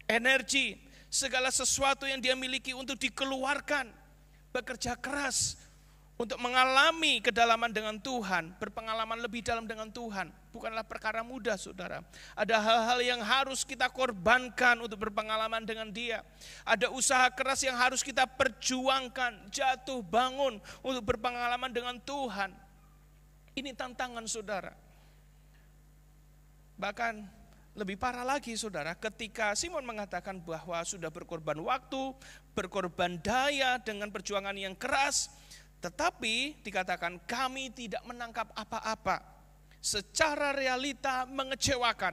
energi, segala sesuatu yang dia miliki untuk dikeluarkan. Bekerja keras untuk mengalami kedalaman dengan Tuhan, berpengalaman lebih dalam dengan Tuhan. Bukanlah perkara mudah, saudara. Ada hal-hal yang harus kita korbankan untuk berpengalaman dengan Dia. Ada usaha keras yang harus kita perjuangkan, jatuh bangun untuk berpengalaman dengan Tuhan. Ini tantangan, saudara. Bahkan lebih parah lagi, saudara, ketika Simon mengatakan bahwa sudah berkorban waktu, berkorban daya dengan perjuangan yang keras, tetapi dikatakan kami tidak menangkap apa-apa. Secara realita mengecewakan.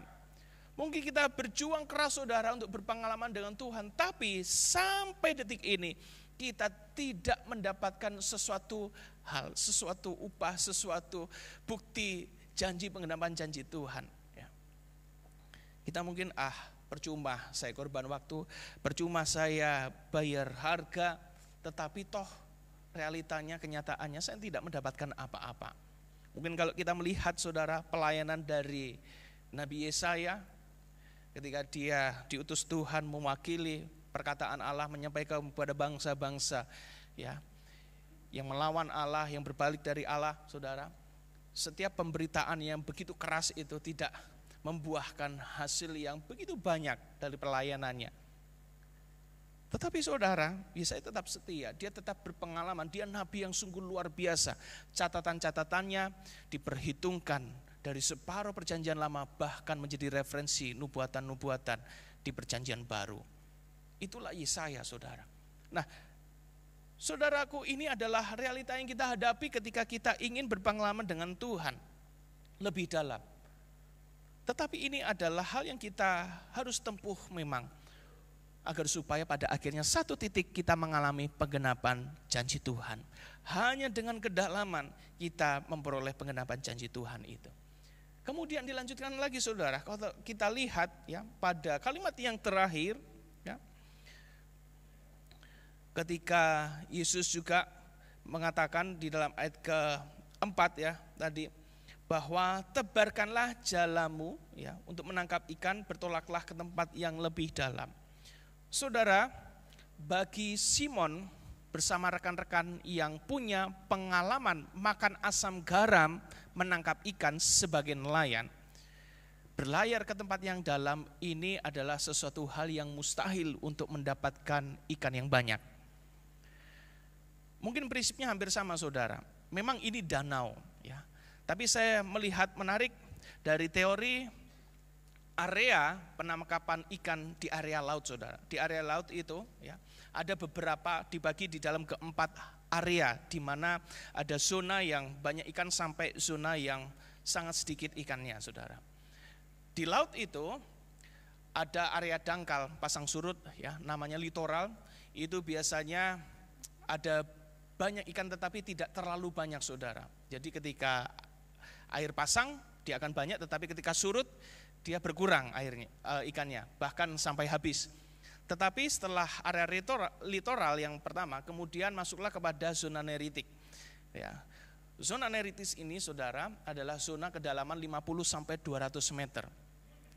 Mungkin kita berjuang keras, saudara, untuk berpengalaman dengan Tuhan, tapi sampai detik ini kita tidak mendapatkan sesuatu hal, sesuatu upah, sesuatu bukti janji pengenapan janji Tuhan. Kita mungkin percuma saya korban waktu, percuma saya bayar harga, tetapi toh realitanya, kenyataannya saya tidak mendapatkan apa-apa. Mungkin kalau kita melihat, saudara, pelayanan dari Nabi Yesaya ketika dia diutus Tuhan mewakili perkataan Allah, menyampaikan kepada bangsa-bangsa, ya, yang melawan Allah, yang berbalik dari Allah, saudara. Setiap pemberitaan yang begitu keras itu tidak membuahkan hasil yang begitu banyak dari pelayanannya. Tetapi saudara, Yesaya tetap setia, dia tetap berpengalaman, dia nabi yang sungguh luar biasa. Catatan-catatannya diperhitungkan dari separuh perjanjian lama, bahkan menjadi referensi nubuatan-nubuatan di perjanjian baru. Itulah Yesaya, saudara. Nah, saudaraku, ini adalah realita yang kita hadapi ketika kita ingin berpengalaman dengan Tuhan lebih dalam. Tetapi ini adalah hal yang kita harus tempuh memang, agar supaya pada akhirnya satu titik kita mengalami penggenapan janji Tuhan. Hanya dengan kedalaman kita memperoleh penggenapan janji Tuhan itu. Kemudian dilanjutkan lagi, saudara, kalau kita lihat, ya, pada kalimat yang terakhir, ya, ketika Yesus juga mengatakan di dalam ayat ke-4, ya, tadi, bahwa tebarkanlah jalamu, ya, untuk menangkap ikan, bertolaklah ke tempat yang lebih dalam. Saudara, bagi Simon bersama rekan-rekan yang punya pengalaman makan asam garam menangkap ikan sebagai nelayan, berlayar ke tempat yang dalam ini adalah sesuatu hal yang mustahil untuk mendapatkan ikan yang banyak. Mungkin prinsipnya hampir sama, saudara. Memang ini danau, ya. Tapi saya melihat menarik dari teori area penangkapan ikan di area laut, saudara. Di area laut itu ya, ada beberapa dibagi di dalam keempat area, di mana ada zona yang banyak ikan sampai zona yang sangat sedikit ikannya, saudara. Di laut itu ada area dangkal, pasang surut ya, namanya litoral. Itu biasanya ada banyak ikan tetapi tidak terlalu banyak, saudara. Jadi ketika air pasang dia akan banyak, tetapi ketika surut dia berkurang airnya, ikannya, bahkan sampai habis. Tetapi setelah area litoral yang pertama, kemudian masuklah kepada zona neritik. Ya. Zona neritis ini, saudara, adalah zona kedalaman 50 sampai 200 meter.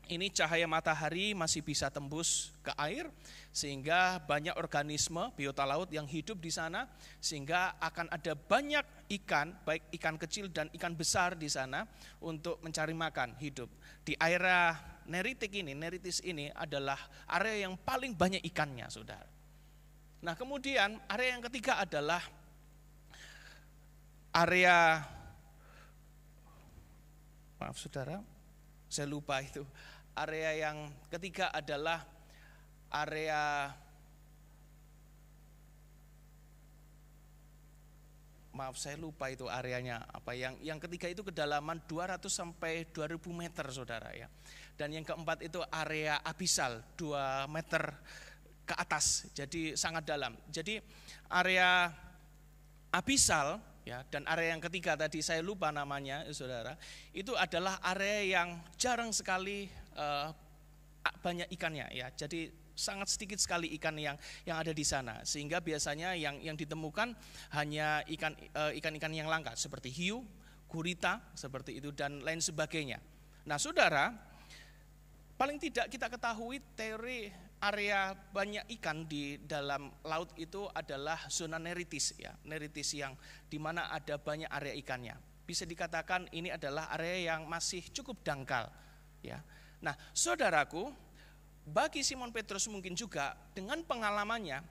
Ini cahaya matahari masih bisa tembus ke air, sehingga banyak organisme biota laut yang hidup di sana, sehingga akan ada banyak ikan, baik ikan kecil dan ikan besar di sana untuk mencari makan hidup. Di area neritis ini adalah area yang paling banyak ikannya, saudara. Nah, kemudian area yang ketiga adalah area, maaf saudara, saya lupa itu. Area yang ketiga adalah area, maaf saya lupa itu areanya apa. Yang ketiga itu kedalaman 200 sampai 2000 meter, saudara ya. Dan yang keempat itu area abisal 2 meter ke atas, jadi sangat dalam. Jadi area abisal ya, dan area yang ketiga tadi saya lupa namanya, saudara, itu adalah area yang jarang sekali banyak ikannya ya. Jadi sangat sedikit sekali ikan yang ada di sana, sehingga biasanya yang ditemukan hanya ikan-ikan yang langka seperti hiu, gurita seperti itu dan lain sebagainya. Nah, saudara, paling tidak kita ketahui teori area banyak ikan di dalam laut itu adalah zona neritis ya, neritis yang dimana ada banyak area ikannya. Bisa dikatakan ini adalah area yang masih cukup dangkal ya. Nah, saudaraku, bagi Simon Petrus mungkin juga dengan pengalamannya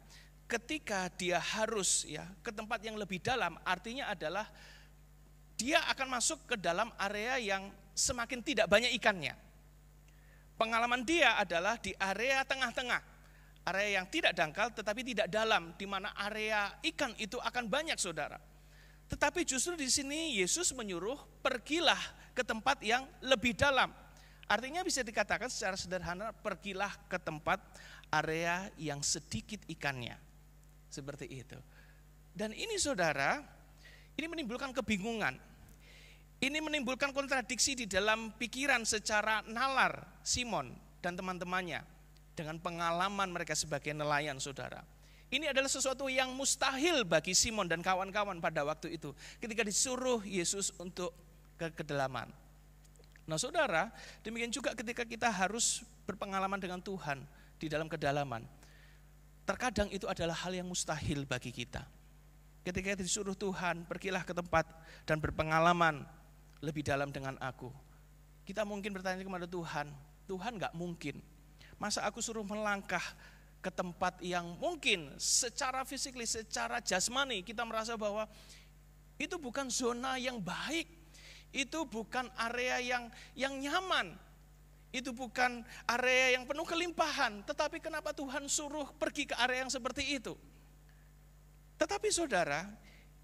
ketika dia harus ya ke tempat yang lebih dalam, artinya adalah dia akan masuk ke dalam area yang semakin tidak banyak ikannya. Pengalaman dia adalah di area tengah-tengah, area yang tidak dangkal tetapi tidak dalam, di mana area ikan itu akan banyak, saudara. Tetapi justru di sini Yesus menyuruh pergilah ke tempat yang lebih dalam. Artinya bisa dikatakan secara sederhana, pergilah ke tempat area yang sedikit ikannya. Seperti itu. Dan ini, saudara, ini menimbulkan kebingungan. Ini menimbulkan kontradiksi di dalam pikiran secara nalar Simon dan teman-temannya dengan pengalaman mereka sebagai nelayan, saudara. Ini adalah sesuatu yang mustahil bagi Simon dan kawan-kawan pada waktu itu ketika disuruh Yesus untuk ke kedalaman. Nah, saudara, demikian juga ketika kita harus berpengalaman dengan Tuhan di dalam kedalaman. Terkadang itu adalah hal yang mustahil bagi kita. Ketika disuruh Tuhan, pergilah ke tempat dan berpengalaman lebih dalam dengan aku. Kita mungkin bertanya kepada Tuhan, Tuhan gak mungkin. Masa aku suruh melangkah ke tempat yang mungkin secara fisik, secara jasmani kita merasa bahwa itu bukan zona yang baik. Itu bukan area yang nyaman. Itu bukan area yang penuh kelimpahan. Tetapi kenapa Tuhan suruh pergi ke area yang seperti itu? Tetapi saudara,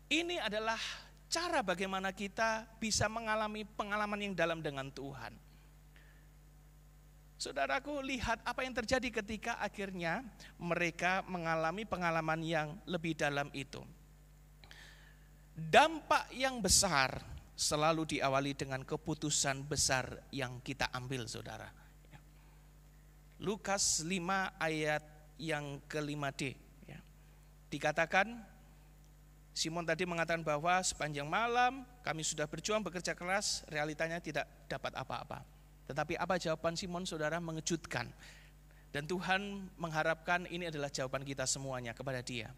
ini adalah cara bagaimana kita bisa mengalami pengalaman yang dalam dengan Tuhan. Saudaraku, lihat apa yang terjadi ketika akhirnya mereka mengalami pengalaman yang lebih dalam itu. Dampak yang besar selalu diawali dengan keputusan besar yang kita ambil, saudara. Lukas 5 ayat yang ke-5d. Ya. Dikatakan, Simon tadi mengatakan bahwa sepanjang malam kami sudah berjuang bekerja keras, realitanya tidak dapat apa-apa. Tetapi apa jawaban Simon, saudara? Mengejutkan. Dan Tuhan mengharapkan ini adalah jawaban kita semuanya kepada dia.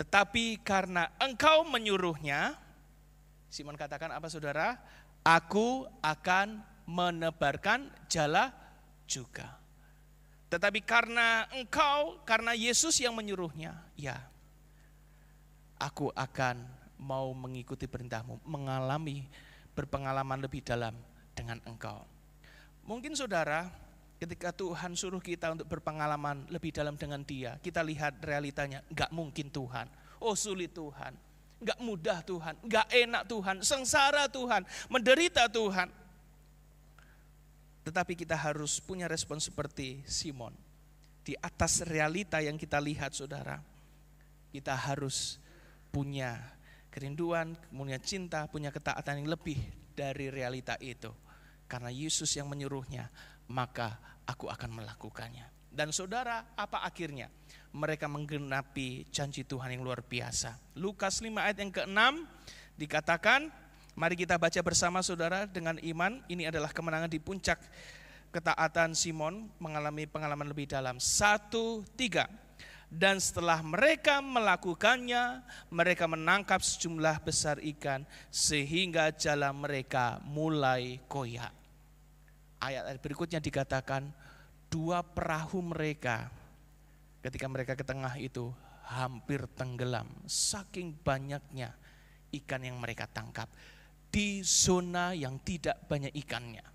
Tetapi karena engkau menyuruhnya, Simon katakan apa, saudara? Aku akan menebarkan jala juga. Tetapi karena Yesus yang menyuruhnya, ya, aku akan mau mengikuti perintahmu, berpengalaman lebih dalam dengan engkau. Mungkin saudara, ketika Tuhan suruh kita untuk berpengalaman lebih dalam dengan Dia, kita lihat realitanya, enggak mungkin Tuhan. Oh sulit Tuhan, enggak mudah Tuhan, enggak enak Tuhan, sengsara Tuhan, menderita Tuhan. Tetapi kita harus punya respon seperti Simon. Di atas realita yang kita lihat saudara, kita harus punya kerinduan, punya cinta, punya ketaatan yang lebih dari realita itu. Karena Yesus yang menyuruhnya, maka aku akan melakukannya. Dan saudara, apa akhirnya? Mereka menggenapi janji Tuhan yang luar biasa. Lukas 5 ayat yang ke-6 dikatakan, mari kita baca bersama saudara dengan iman. Ini adalah kemenangan di puncak ketaatan Simon, mengalami pengalaman lebih dalam. 1, 3. Dan setelah mereka melakukannya, mereka menangkap sejumlah besar ikan sehingga jala mereka mulai koyak. Ayat berikutnya dikatakan 2 perahu mereka ketika mereka ke tengah itu hampir tenggelam. Saking banyaknya ikan yang mereka tangkap di zona yang tidak banyak ikannya.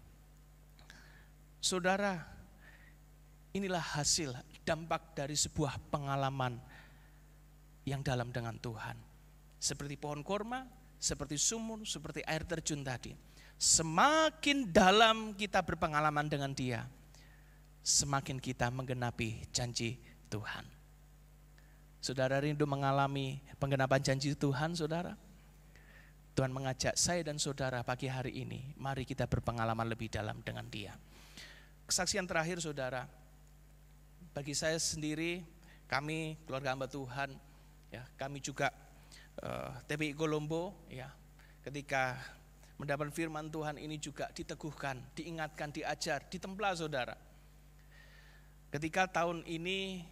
Saudara, inilah hasil dampak dari sebuah pengalaman yang dalam dengan Tuhan. Seperti pohon korma, seperti sumur, seperti air terjun tadi. Semakin dalam kita berpengalaman dengan Dia, semakin kita menggenapi janji Tuhan. Saudara rindu mengalami penggenapan janji Tuhan, saudara? Tuhan mengajak saya dan saudara pagi hari ini, mari kita berpengalaman lebih dalam dengan Dia. Kesaksian terakhir saudara, bagi saya sendiri, kami keluarga hamba Tuhan, ya, kami juga TPI Kolombo, ya, ketika mendapat firman Tuhan ini juga diteguhkan, diingatkan, diajar, ditemplah saudara. Ketika tahun ini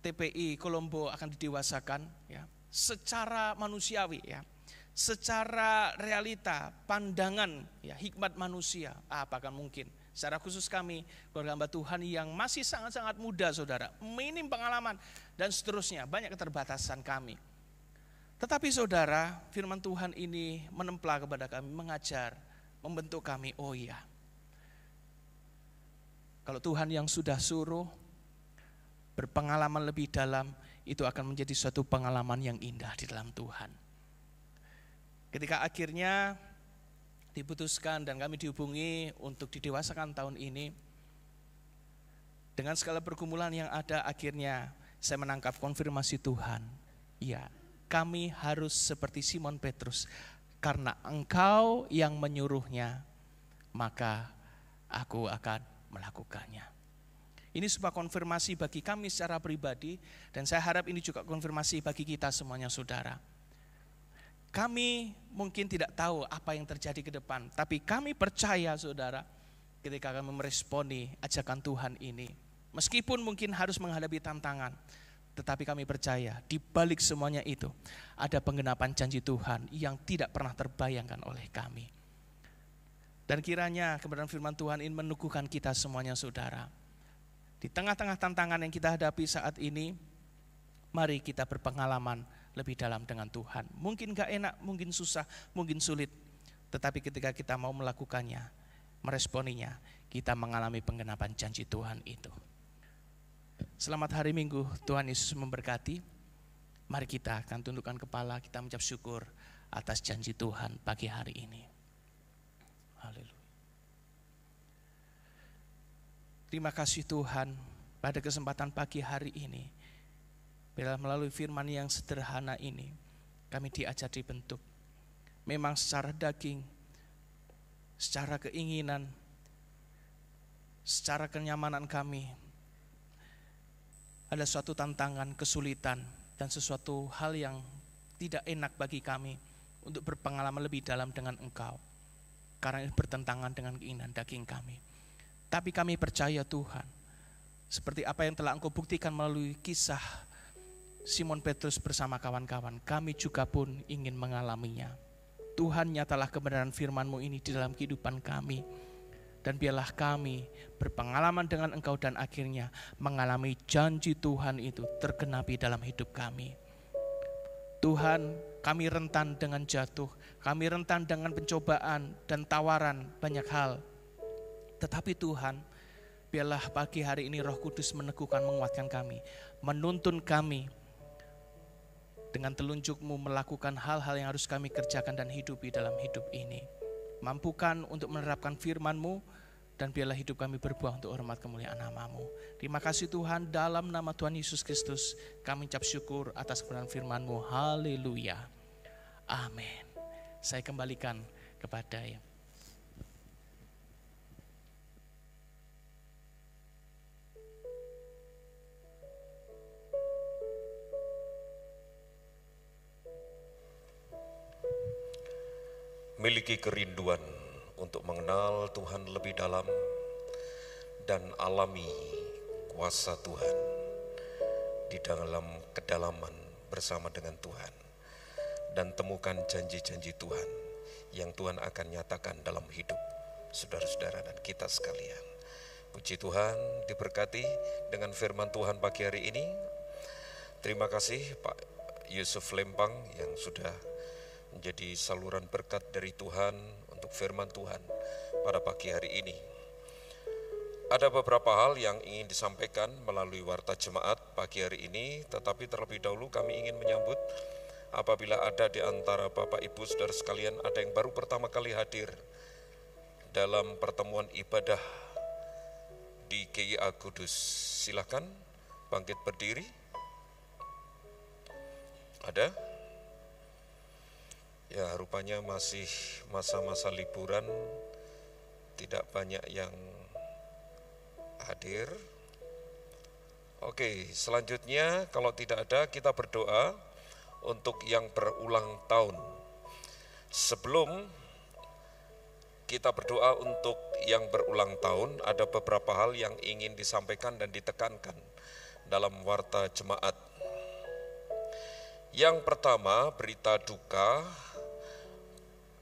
TPI Kolombo akan didewasakan, ya, secara manusiawi, ya, secara realita, pandangan, ya, hikmat manusia, apakah mungkin? Secara khusus kami, keluarga hamba Tuhan yang masih sangat-sangat muda saudara, minim pengalaman dan seterusnya, banyak keterbatasan kami. Tetapi saudara, firman Tuhan ini menemplah kepada kami, mengajar, membentuk kami, oh iya. Kalau Tuhan yang sudah suruh, berpengalaman lebih dalam, itu akan menjadi suatu pengalaman yang indah di dalam Tuhan. Ketika akhirnya diputuskan dan kami dihubungi untuk didewasakan tahun ini, dengan segala pergumulan yang ada, akhirnya saya menangkap konfirmasi Tuhan. Ya, kami harus seperti Simon Petrus, karena Engkau yang menyuruhnya, maka aku akan melakukannya. Ini sebuah konfirmasi bagi kami secara pribadi, dan saya harap ini juga konfirmasi bagi kita semuanya saudara. Kami mungkin tidak tahu apa yang terjadi ke depan, tapi kami percaya saudara, ketika kami meresponi ajakan Tuhan ini, meskipun mungkin harus menghadapi tantangan, tetapi kami percaya di balik semuanya itu ada penggenapan janji Tuhan yang tidak pernah terbayangkan oleh kami. Dan kiranya kebenaran firman Tuhan ini meneguhkan kita semuanya saudara. Di tengah-tengah tantangan yang kita hadapi saat ini, mari kita berpengalaman lebih dalam dengan Tuhan. Mungkin gak enak, mungkin susah, mungkin sulit. Tetapi ketika kita mau melakukannya, meresponinya, kita mengalami penggenapan janji Tuhan itu. Selamat hari Minggu, Tuhan Yesus memberkati. Mari kita akan tundukkan kepala, kita mengucap syukur atas janji Tuhan pagi hari ini. Haleluya. Terima kasih Tuhan pada kesempatan pagi hari ini. Bila melalui firman yang sederhana ini, kami diajar dibentuk. Memang secara daging, secara keinginan, secara kenyamanan kami, ada suatu tantangan, kesulitan, dan sesuatu hal yang tidak enak bagi kami untuk berpengalaman lebih dalam dengan Engkau. Karena ini bertentangan dengan keinginan daging kami. Tapi kami percaya Tuhan, seperti apa yang telah Engkau buktikan melalui kisah Simon Petrus bersama kawan-kawan, kami juga pun ingin mengalaminya. Tuhan, nyatalah kebenaran firman-Mu ini di dalam kehidupan kami. Dan biarlah kami berpengalaman dengan Engkau dan akhirnya mengalami janji Tuhan itu tergenapi dalam hidup kami. Tuhan, kami rentan dengan jatuh, kami rentan dengan pencobaan dan tawaran banyak hal. Tetapi Tuhan, biarlah pagi hari ini Roh Kudus meneguhkan, menguatkan kami, menuntun kami dengan telunjuk-Mu melakukan hal-hal yang harus kami kerjakan dan hidupi dalam hidup ini. Mampukan untuk menerapkan firman-Mu, dan biarlah hidup kami berbuah untuk hormat kemuliaan nama-Mu. Terima kasih Tuhan, dalam nama Tuhan Yesus Kristus kami ucap syukur atas kebenaran firman-Mu. Haleluya. Amin. Saya kembalikan kepada miliki kerinduan untuk mengenal Tuhan lebih dalam dan alami kuasa Tuhan di dalam kedalaman bersama dengan Tuhan, dan temukan janji-janji Tuhan yang Tuhan akan nyatakan dalam hidup saudara-saudara dan kita sekalian. Puji Tuhan, diberkati dengan firman Tuhan pagi hari ini. Terima kasih Pak Yusuf Lempang yang sudah menjadi saluran berkat dari Tuhan untuk firman Tuhan pada pagi hari ini. Ada beberapa hal yang ingin disampaikan melalui warta jemaat pagi hari ini, tetapi terlebih dahulu kami ingin menyambut apabila ada di antara Bapak Ibu Saudara sekalian ada yang baru pertama kali hadir dalam pertemuan ibadah di GIA Kudus. Silakan bangkit berdiri. Ada? Ya, rupanya masih masa-masa liburan, tidak banyak yang hadir. Oke, selanjutnya kalau tidak ada, kita berdoa untuk yang berulang tahun. Sebelum kita berdoa untuk yang berulang tahun, ada beberapa hal yang ingin disampaikan dan ditekankan dalam warta jemaat. Yang pertama, berita duka,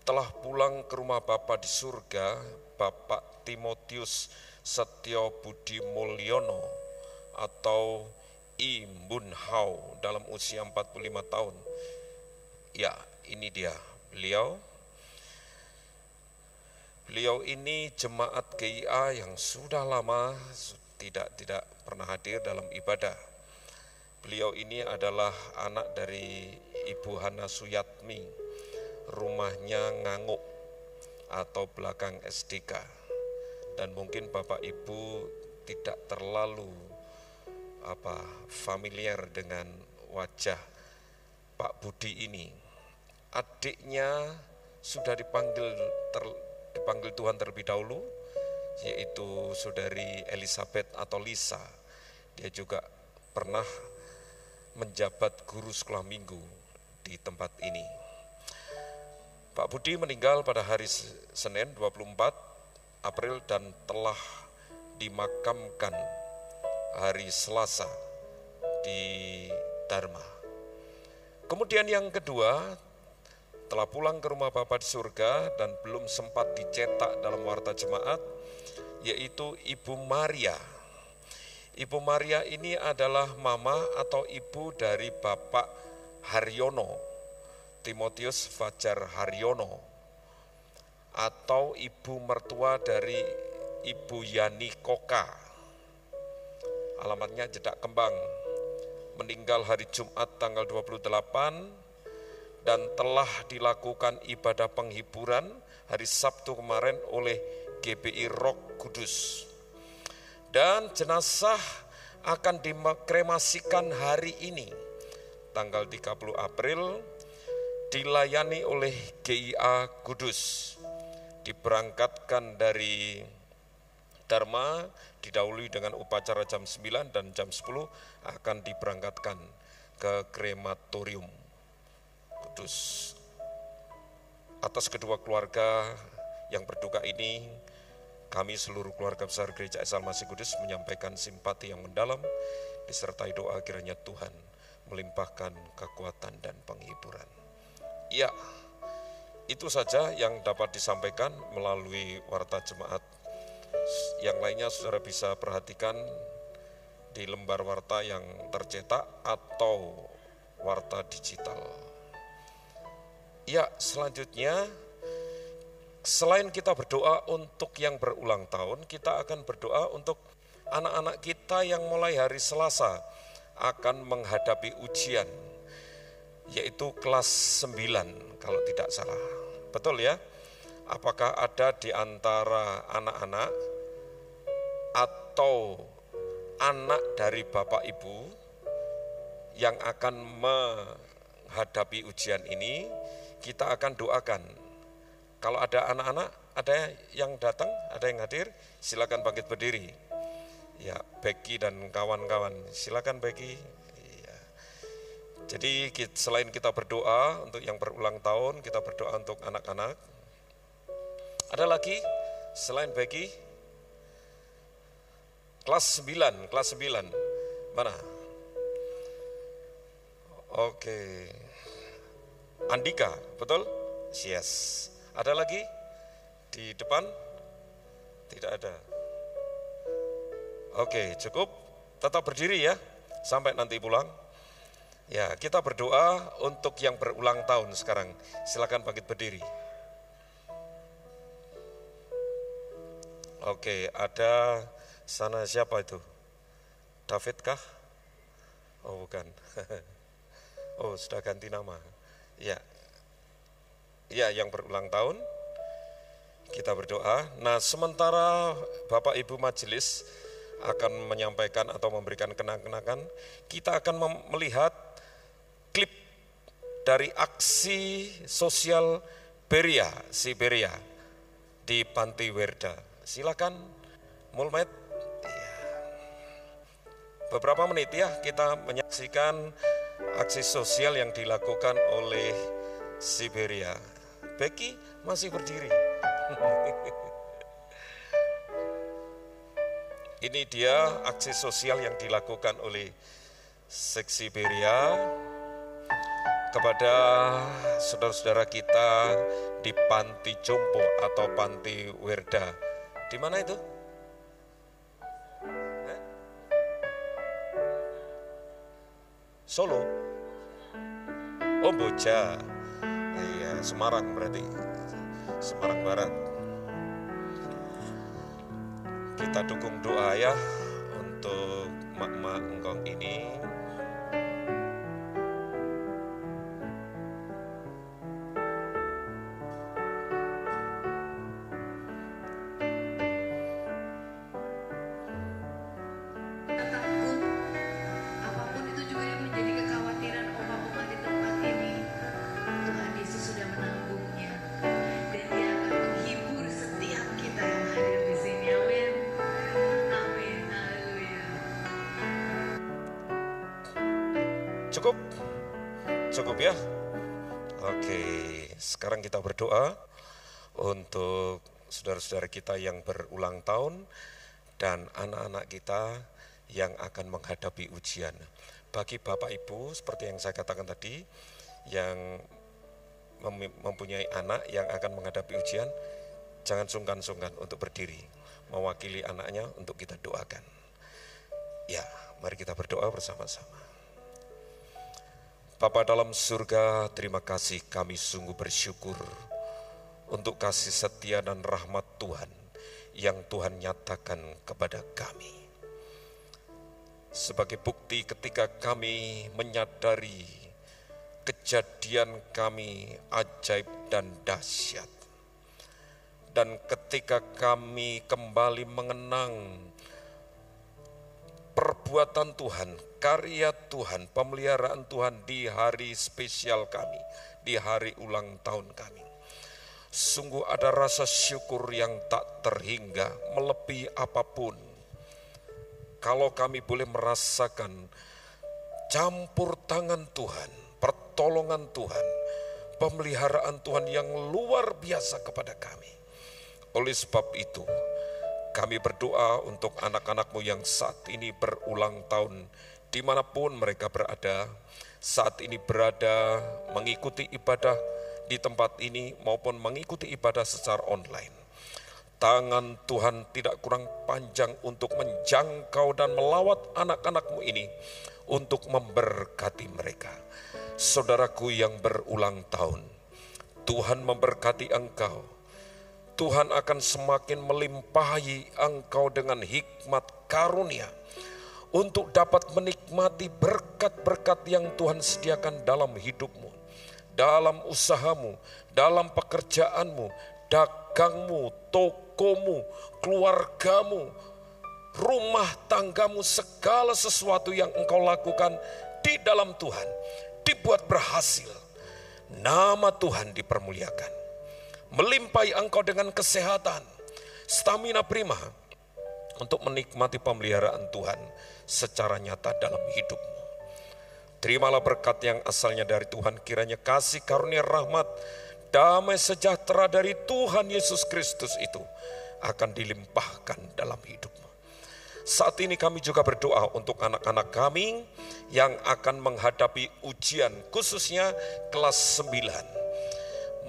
telah pulang ke rumah Bapa di surga, Bapak Timotius Setio Budi Mulyono atau I Bun Hao dalam usia 45 tahun. Ya, ini dia beliau. Beliau ini jemaat GIA yang sudah lama tidak pernah hadir dalam ibadah. Beliau ini adalah anak dari Ibu Hana Suyatmi. Rumahnya Nganguk atau belakang SDK, dan mungkin Bapak Ibu tidak terlalu familiar dengan wajah Pak Budi ini. Adiknya sudah dipanggil Tuhan terlebih dahulu, yaitu saudari Elizabeth atau Lisa. Dia juga pernah menjabat guru sekolah minggu di tempat ini. Pak Budi meninggal pada hari Senin 24 April dan telah dimakamkan hari Selasa di Dharma. Kemudian yang kedua, telah pulang ke rumah Bapa di surga dan belum sempat dicetak dalam warta jemaat, yaitu Ibu Maria. Ibu Maria ini adalah mama atau ibu dari Bapak Haryono, Timotius Fajar Haryono, atau ibu mertua dari Ibu Yani Koka. Alamatnya Jedak Kembang. Meninggal hari Jumat tanggal 28 dan telah dilakukan ibadah penghiburan hari Sabtu kemarin oleh GBI Rock Kudus. Dan jenazah akan dikremasikan hari ini tanggal 30 April, dilayani oleh GIA Kudus, diberangkatkan dari Dharma, didahului dengan upacara jam 9 dan jam 10 akan diberangkatkan ke krematorium Kudus. Atas kedua keluarga yang berduka ini, kami seluruh keluarga besar Gereja Eksalmasi Kudus menyampaikan simpati yang mendalam, disertai doa kiranya Tuhan melimpahkan kekuatan dan penghiburan. Ya, itu saja yang dapat disampaikan melalui warta jemaat. Yang lainnya saudara bisa perhatikan di lembar warta yang tercetak atau warta digital. Ya, selanjutnya selain kita berdoa untuk yang berulang tahun, kita akan berdoa untuk anak-anak kita yang mulai hari Selasa akan menghadapi ujian, yaitu kelas 9 kalau tidak salah. Betul ya? Apakah ada di antara anak-anak atau anak dari Bapak Ibu yang akan menghadapi ujian ini? Kita akan doakan. Kalau ada anak-anak, ada yang datang, ada yang hadir, silakan bangkit berdiri. Ya, Becky dan kawan-kawan, silakan Becky. Ya. Jadi selain kita berdoa untuk yang berulang tahun, kita berdoa untuk anak-anak. Ada lagi selain Becky? Kelas 9. Mana? Oke. Andika, betul? Yes. Ada lagi di depan? Tidak ada. Oke, cukup. Tetap berdiri ya sampai nanti pulang. Ya, kita berdoa untuk yang berulang tahun sekarang. Silakan bangkit berdiri. Oke, ada sana siapa itu? David kah? Oh, bukan. Oh, sudah ganti nama. Ya. Ya, yang berulang tahun kita berdoa. Nah, sementara Bapak Ibu Majelis akan menyampaikan atau memberikan kenang-kenangan, kita akan melihat klip dari aksi sosial Siberia di Panti Werda. Silakan Mulmet. Beberapa menit ya kita menyaksikan aksi sosial yang dilakukan oleh Siberia. Becky masih berdiri. Ini dia aksi sosial yang dilakukan oleh Siberia kepada saudara-saudara kita di Panti Jompo atau Panti Werda. Di mana itu? Solo? Oh, Boja. Iya, Semarang berarti. Semarang Barat. Kita dukung doa ya untuk mak-mak engkong ini. Cukup ya. Oke, sekarang kita berdoa untuk saudara-saudara kita yang berulang tahun dan anak-anak kita yang akan menghadapi ujian. Bagi Bapak Ibu, seperti yang saya katakan tadi, yang mempunyai anak yang akan menghadapi ujian, jangan sungkan-sungkan untuk berdiri, mewakili anaknya untuk kita doakan. Ya, mari kita berdoa bersama-sama. Bapa dalam surga, terima kasih, kami sungguh bersyukur untuk kasih setia dan rahmat Tuhan yang Tuhan nyatakan kepada kami. Sebagai bukti ketika kami menyadari kejadian kami ajaib dan dahsyat. Dan ketika kami kembali mengenang perbuatan Tuhan, karya Tuhan, pemeliharaan Tuhan di hari spesial kami, di hari ulang tahun kami. Sungguh ada rasa syukur yang tak terhingga, melebihi apapun. Kalau kami boleh merasakan campur tangan Tuhan, pertolongan Tuhan, pemeliharaan Tuhan yang luar biasa kepada kami. Oleh sebab itu, kami berdoa untuk anak-anak-Mu yang saat ini berulang tahun, dimanapun mereka berada, saat ini berada mengikuti ibadah di tempat ini maupun mengikuti ibadah secara online. Tangan Tuhan tidak kurang panjang untuk menjangkau dan melawat anak-anak-Mu ini untuk memberkati mereka. Saudaraku yang berulang tahun, Tuhan memberkati engkau. Tuhan akan semakin melimpahi engkau dengan hikmat karunia untuk dapat menikmati berkat-berkat yang Tuhan sediakan dalam hidupmu, dalam usahamu, dalam pekerjaanmu, dagangmu, tokomu, keluargamu, rumah tanggamu, segala sesuatu yang engkau lakukan di dalam Tuhan dibuat berhasil. Nama Tuhan dipermuliakan. Melimpahi engkau dengan kesehatan, stamina prima untuk menikmati pemeliharaan Tuhan secara nyata dalam hidupmu. Terimalah berkat yang asalnya dari Tuhan, kiranya kasih karunia rahmat, damai sejahtera dari Tuhan Yesus Kristus itu akan dilimpahkan dalam hidupmu. Saat ini kami juga berdoa untuk anak-anak kami yang akan menghadapi ujian, khususnya kelas 9.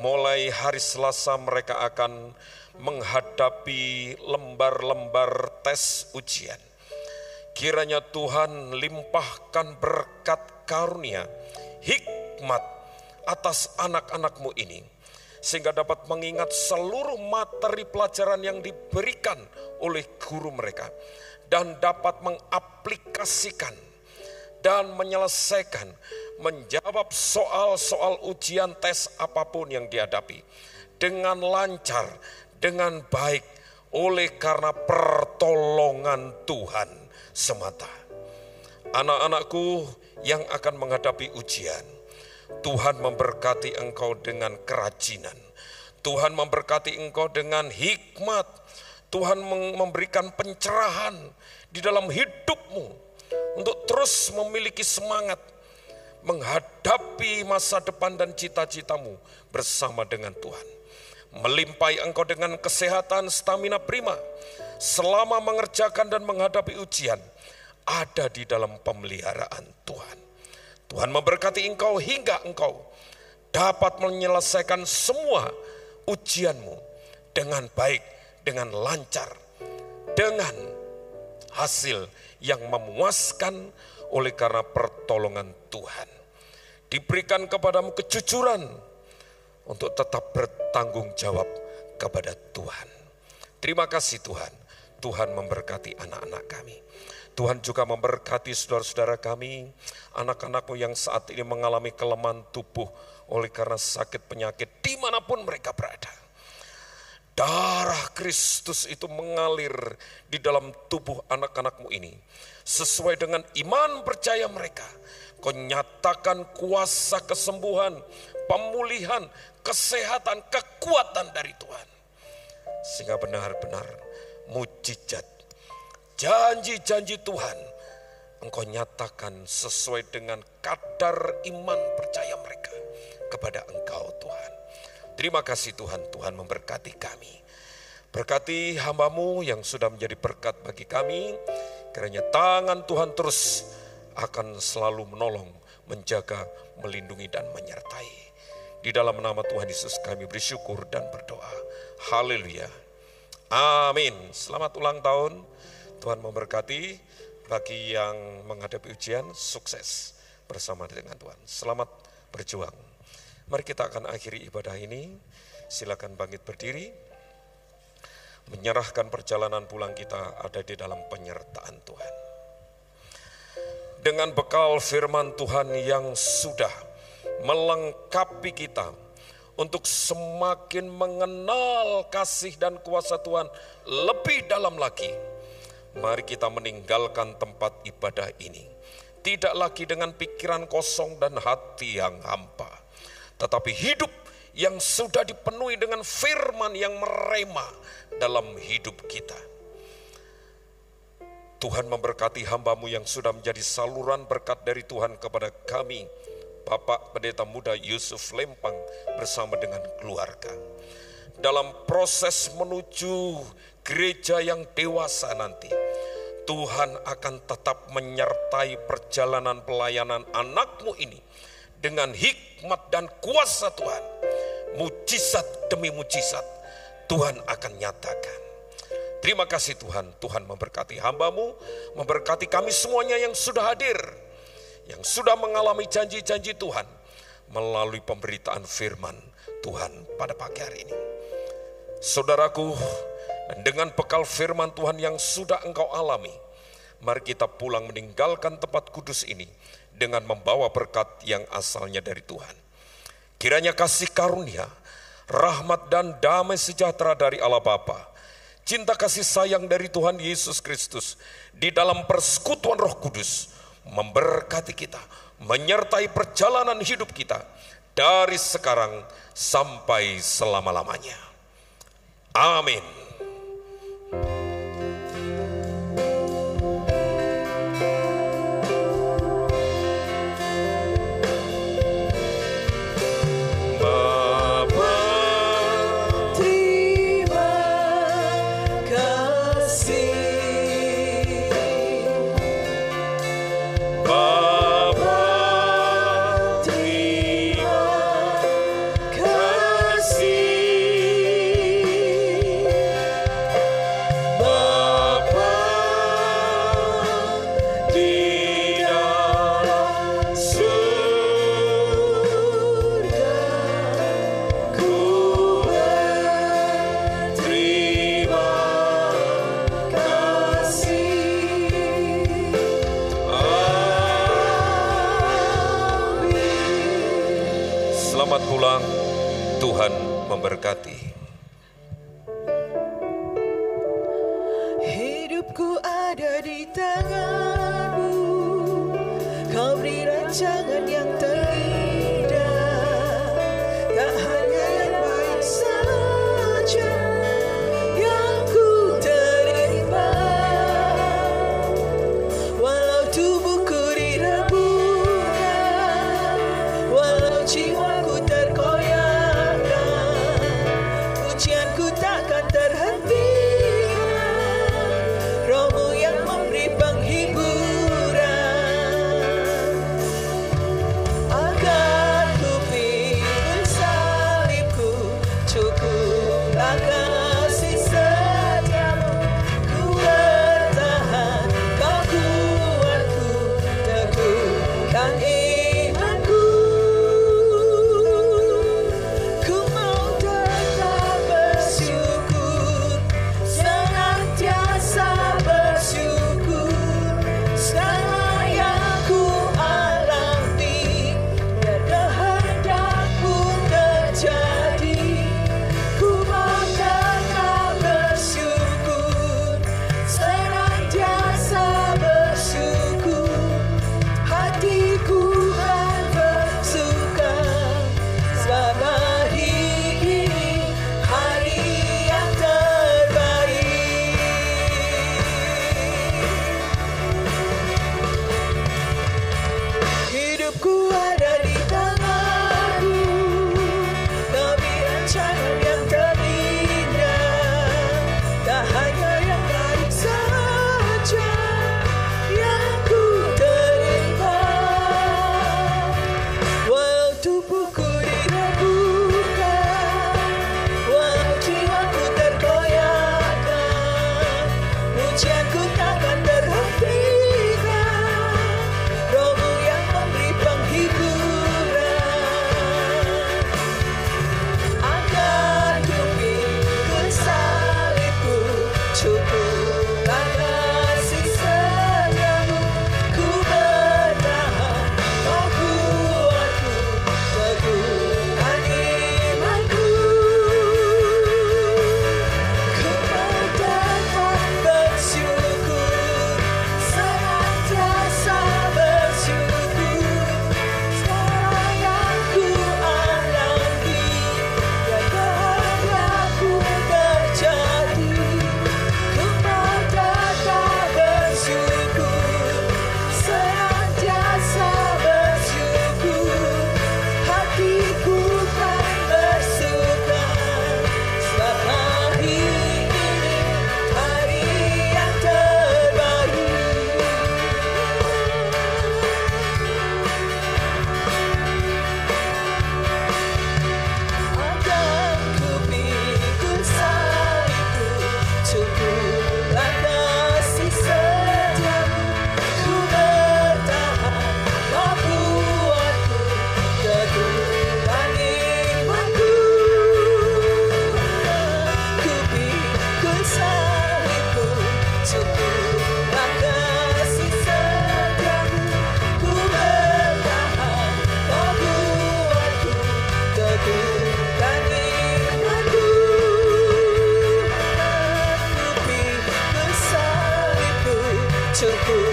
Mulai hari Selasa mereka akan menghadapi lembar-lembar tes ujian. Kiranya Tuhan limpahkan berkat karunia, hikmat atas anak-anak-Mu ini, sehingga dapat mengingat seluruh materi pelajaran yang diberikan oleh guru mereka, dan dapat mengaplikasikan dan menyelesaikan, menjawab soal-soal ujian tes apapun yang dihadapi dengan lancar, dengan baik, oleh karena pertolongan Tuhan semata. Anak-anakku yang akan menghadapi ujian, Tuhan memberkati engkau dengan kerajinan, Tuhan memberkati engkau dengan hikmat, Tuhan memberikan pencerahan di dalam hidupmu untuk terus memiliki semangat menghadapi masa depan dan cita-citamu bersama dengan Tuhan. Melimpahi engkau dengan kesehatan, stamina prima, selama mengerjakan dan menghadapi ujian, ada di dalam pemeliharaan Tuhan. Tuhan memberkati engkau hingga engkau dapat menyelesaikan semua ujianmu dengan baik, dengan lancar, dengan hasil yang memuaskan oleh karena pertolongan Tuhan. Diberikan kepadamu kejujuran untuk tetap bertanggung jawab kepada Tuhan. Terima kasih Tuhan. Tuhan memberkati anak-anak kami. Tuhan juga memberkati saudara-saudara kami, anak-anakmu yang saat ini mengalami kelemahan tubuh oleh karena sakit penyakit dimanapun mereka berada. Darah Kristus itu mengalir di dalam tubuh anak-anakmu ini. Sesuai dengan iman percaya mereka, Kau nyatakan kuasa kesembuhan, pemulihan, kesehatan, kekuatan dari Tuhan. Sehingga benar-benar mujizat, janji-janji Tuhan Engkau nyatakan sesuai dengan kadar iman percaya mereka kepada Engkau Tuhan. Terima kasih Tuhan, Tuhan memberkati kami. Berkati hamba-Mu yang sudah menjadi berkat bagi kami. Kiranya tangan Tuhan terus akan selalu menolong, menjaga, melindungi dan menyertai. Di dalam nama Tuhan Yesus kami bersyukur dan berdoa. Haleluya. Amin. Selamat ulang tahun. Tuhan memberkati. Bagi yang menghadapi ujian, sukses bersama dengan Tuhan. Selamat berjuang. Mari kita akan akhiri ibadah ini. Silakan bangkit berdiri. Menyerahkan perjalanan pulang kita ada di dalam penyertaan Tuhan. Dengan bekal firman Tuhan yang sudah melengkapi kita untuk semakin mengenal kasih dan kuasa Tuhan lebih dalam lagi. Mari kita meninggalkan tempat ibadah ini. Tidak lagi dengan pikiran kosong dan hati yang hampa. Tetapi hidup yang sudah dipenuhi dengan firman yang merema dalam hidup kita. Tuhan memberkati hamba-Mu yang sudah menjadi saluran berkat dari Tuhan kepada kami. Bapak Pendeta Muda Yusuf Lempang bersama dengan keluarga. Dalam proses menuju gereja yang dewasa nanti, Tuhan akan tetap menyertai perjalanan pelayanan anak-Mu ini dengan hikmat dan kuasa Tuhan. Mujizat demi mujizat Tuhan akan nyatakan. Terima kasih Tuhan, Tuhan memberkati hamba-Mu, memberkati kami semuanya yang sudah hadir, yang sudah mengalami janji-janji Tuhan melalui pemberitaan firman Tuhan pada pagi hari ini. Saudaraku, dan dengan bekal firman Tuhan yang sudah engkau alami, mari kita pulang meninggalkan tempat kudus ini dengan membawa berkat yang asalnya dari Tuhan. Kiranya kasih karunia, rahmat dan damai sejahtera dari Allah Bapa, cinta kasih sayang dari Tuhan Yesus Kristus di dalam persekutuan Roh Kudus memberkati kita, menyertai perjalanan hidup kita dari sekarang sampai selama-lamanya. Amin. Selamat pulang, Tuhan memberkati. Hidupku ada di tangan-Mu, Kau beri rancangan yang terindah, tak hanya yang baik saja yang ku terima. Walau tubuhku direbutkan, walau jiwaku terkoyakkan, pujianku takkan terhentikan, Roh-Mu yang memberi penghiburan. bersyukur.